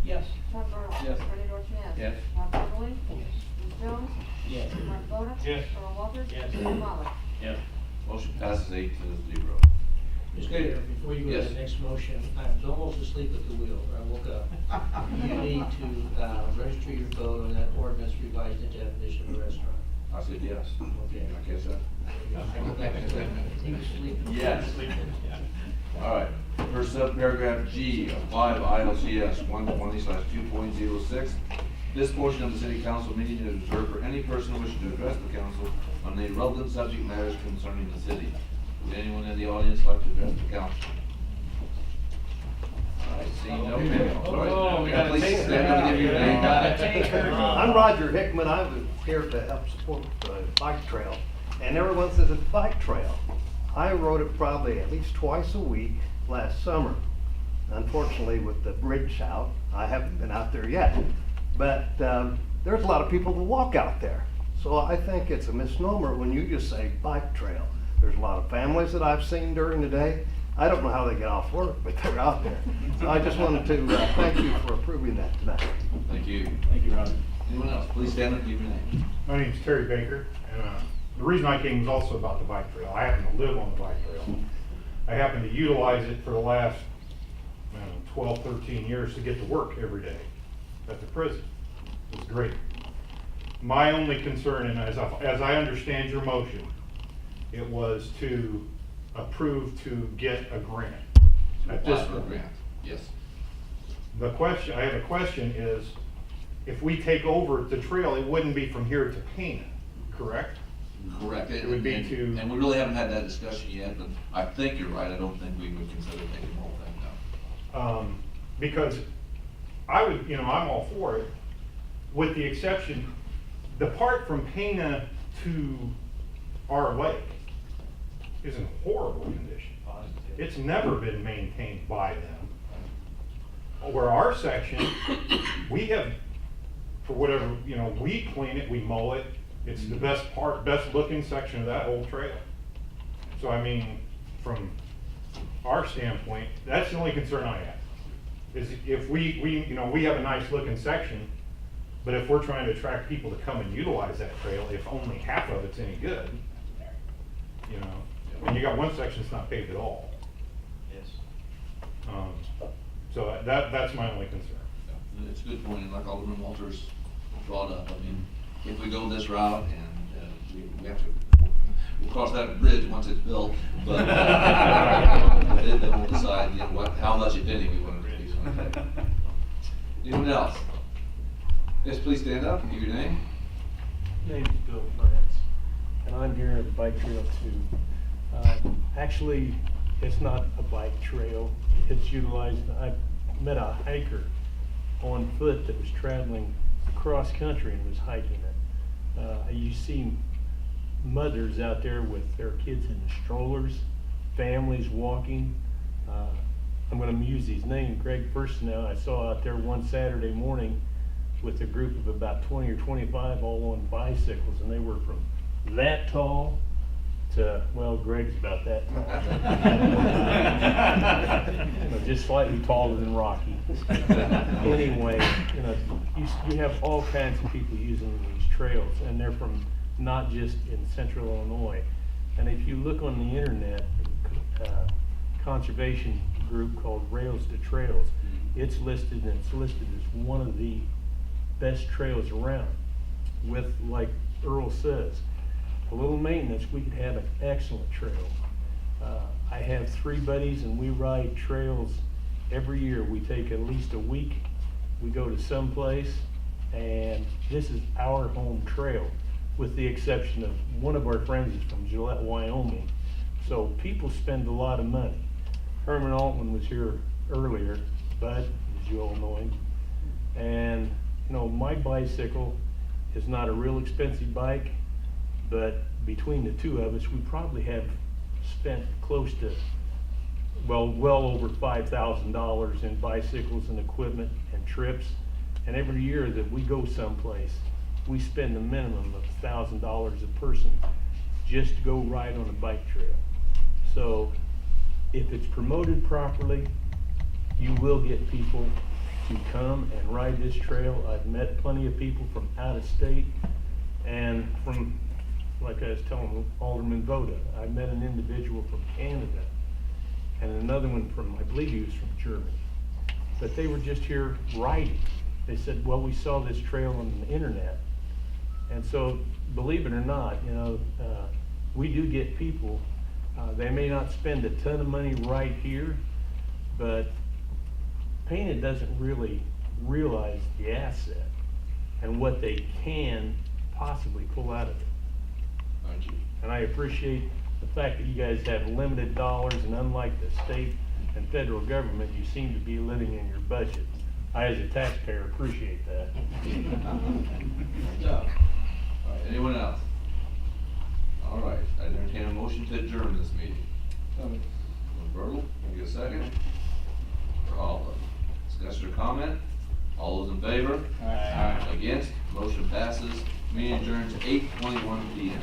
Yes. Sean Burdell. Yes. Bernie Dorchenez. Yes. Rob Heatherly. Bruce Jones. Yes. Mark Voda. Yes. Earl Walters. Yes. Jim Oliver. Yes. Motion passes 8-0. Mr. Okay. Mayor, before you go to Yes. the next motion, I was almost asleep at the wheel, I woke up. You need to, register your vote on that ordinance revising the definition of a restaurant. I said yes. Okay. I guess that. I go back to that. He was sleeping. Yes. All right, first subparagraph G of 5 ILCS 120/2.06. This portion of the city council meeting is reserved for any person wishing to address the council on any relevant subject matters concerning the city. Would anyone in the audience like to address the council? All right, seeing no hands. All right. Oh, we got a Please taker. stand up and give your name. I'm Roger Hickman. I was here to help support the bike trail. And everyone says it's a bike trail. I rode it probably at least twice a week last summer. Unfortunately, with the bridge out, I haven't been out there yet. But there's a lot of people that walk out there. So I think it's a misnomer when you just say bike trail. There's a lot of families that I've seen during the day. I don't know how they get off work, but they're out there. So I just wanted to thank you for approving that tonight. Thank you. Thank you, Roger. Anyone else? Please stand up and give your name. My name's Terry Baker, and the reason I came was also about the bike trail. I happen to live on the bike trail. I happen to utilize it for the last 12, 13 years to get to work every day at the prison. It's great. My only concern, and as I understand your motion, it was to approve to get a grant. At this Apply for a point. grant. Yes. I have a question is, if we take over the trail, it wouldn't be from here to Pana, correct? Correct. It would be And- to- And we really haven't had that discussion yet, but I think you're right. I don't think we would consider taking the whole thing down. Because I would, I'm all for it, with the exception, the part from Pana to our lake is in horrible condition. It's never been maintained by them. Where our section, we have, for whatever, we clean it, we mow it. It's the best looking section of that whole trail. So I mean, from our standpoint, that's the only concern I have. Is if we have a nice looking section, but if we're trying to attract people to come and utilize that trail, if only half of it's any good, and you got one section that's not paved at all. Yes. So that's my only concern. It's a good point, and like Alderman Walters brought up, I mean, if we go this route and we have to, we'll cross that bridge once it's built, but then we'll decide, how much, if any, we want to release on it. Anyone else? Yes, please stand up, give your name. Name's Bill France, and I'm here at the bike trail too. Actually, it's not a bike trail. It's utilized, I met a hiker on foot that was traveling across country and was hiking it. You see mothers out there with their kids in strollers, families walking. I'm gonna use his name, Greg Personal, I saw out there one Saturday morning with a group of about 20 or 25 all on bicycles, and they were from that tall to, well, Greg's about that tall. Just slightly taller than Rocky. Anyway, you have all kinds of people using these trails, and they're from not just in central Illinois. And if you look on the internet, conservation group called Rails to Trails, it's listed as one of the best trails around. With, like Earl says, a little maintenance, we could have an excellent trail. I have 3 buddies and we ride trails every year. We take at least a week, we go to some place, and this is our home trail, with the exception of one of our friends is from Gillette, Wyoming. So people spend a lot of money. Herman Altman was here earlier, Bud, as you all know him. And my bicycle is not a real expensive bike, but between the two of us, we probably have spent close to, well over $5,000 in bicycles and equipment and trips. And every year that we go someplace, we spend a minimum of $1,000 a person just to go ride on a bike trail. So if it's promoted properly you will get people to come and ride this trail. I've met plenty of people from out of state and from, like I was telling Alderman Voda, I met an individual from Canada and another one from, I believe he was from Germany. But they were just here riding. They said, well, we saw this trail on the internet. And so, believe it or not, you know, we do get people, they may not spend a ton of money right here, but Pana doesn't really realize the asset and what they can possibly pull out of it. Thank you. And I appreciate the fact that you guys have limited dollars, and unlike the state and federal government, you seem to be living in your budget. I, as a taxpayer, appreciate that. Good job. All right, anyone else? All right, I entertain a motion to adjourn this meeting. Bertle, can I get a second? For all of them. Discussion or comment? All those in favor? Aye. Against? Motion passes. Meeting adjourned to 8:21 PM.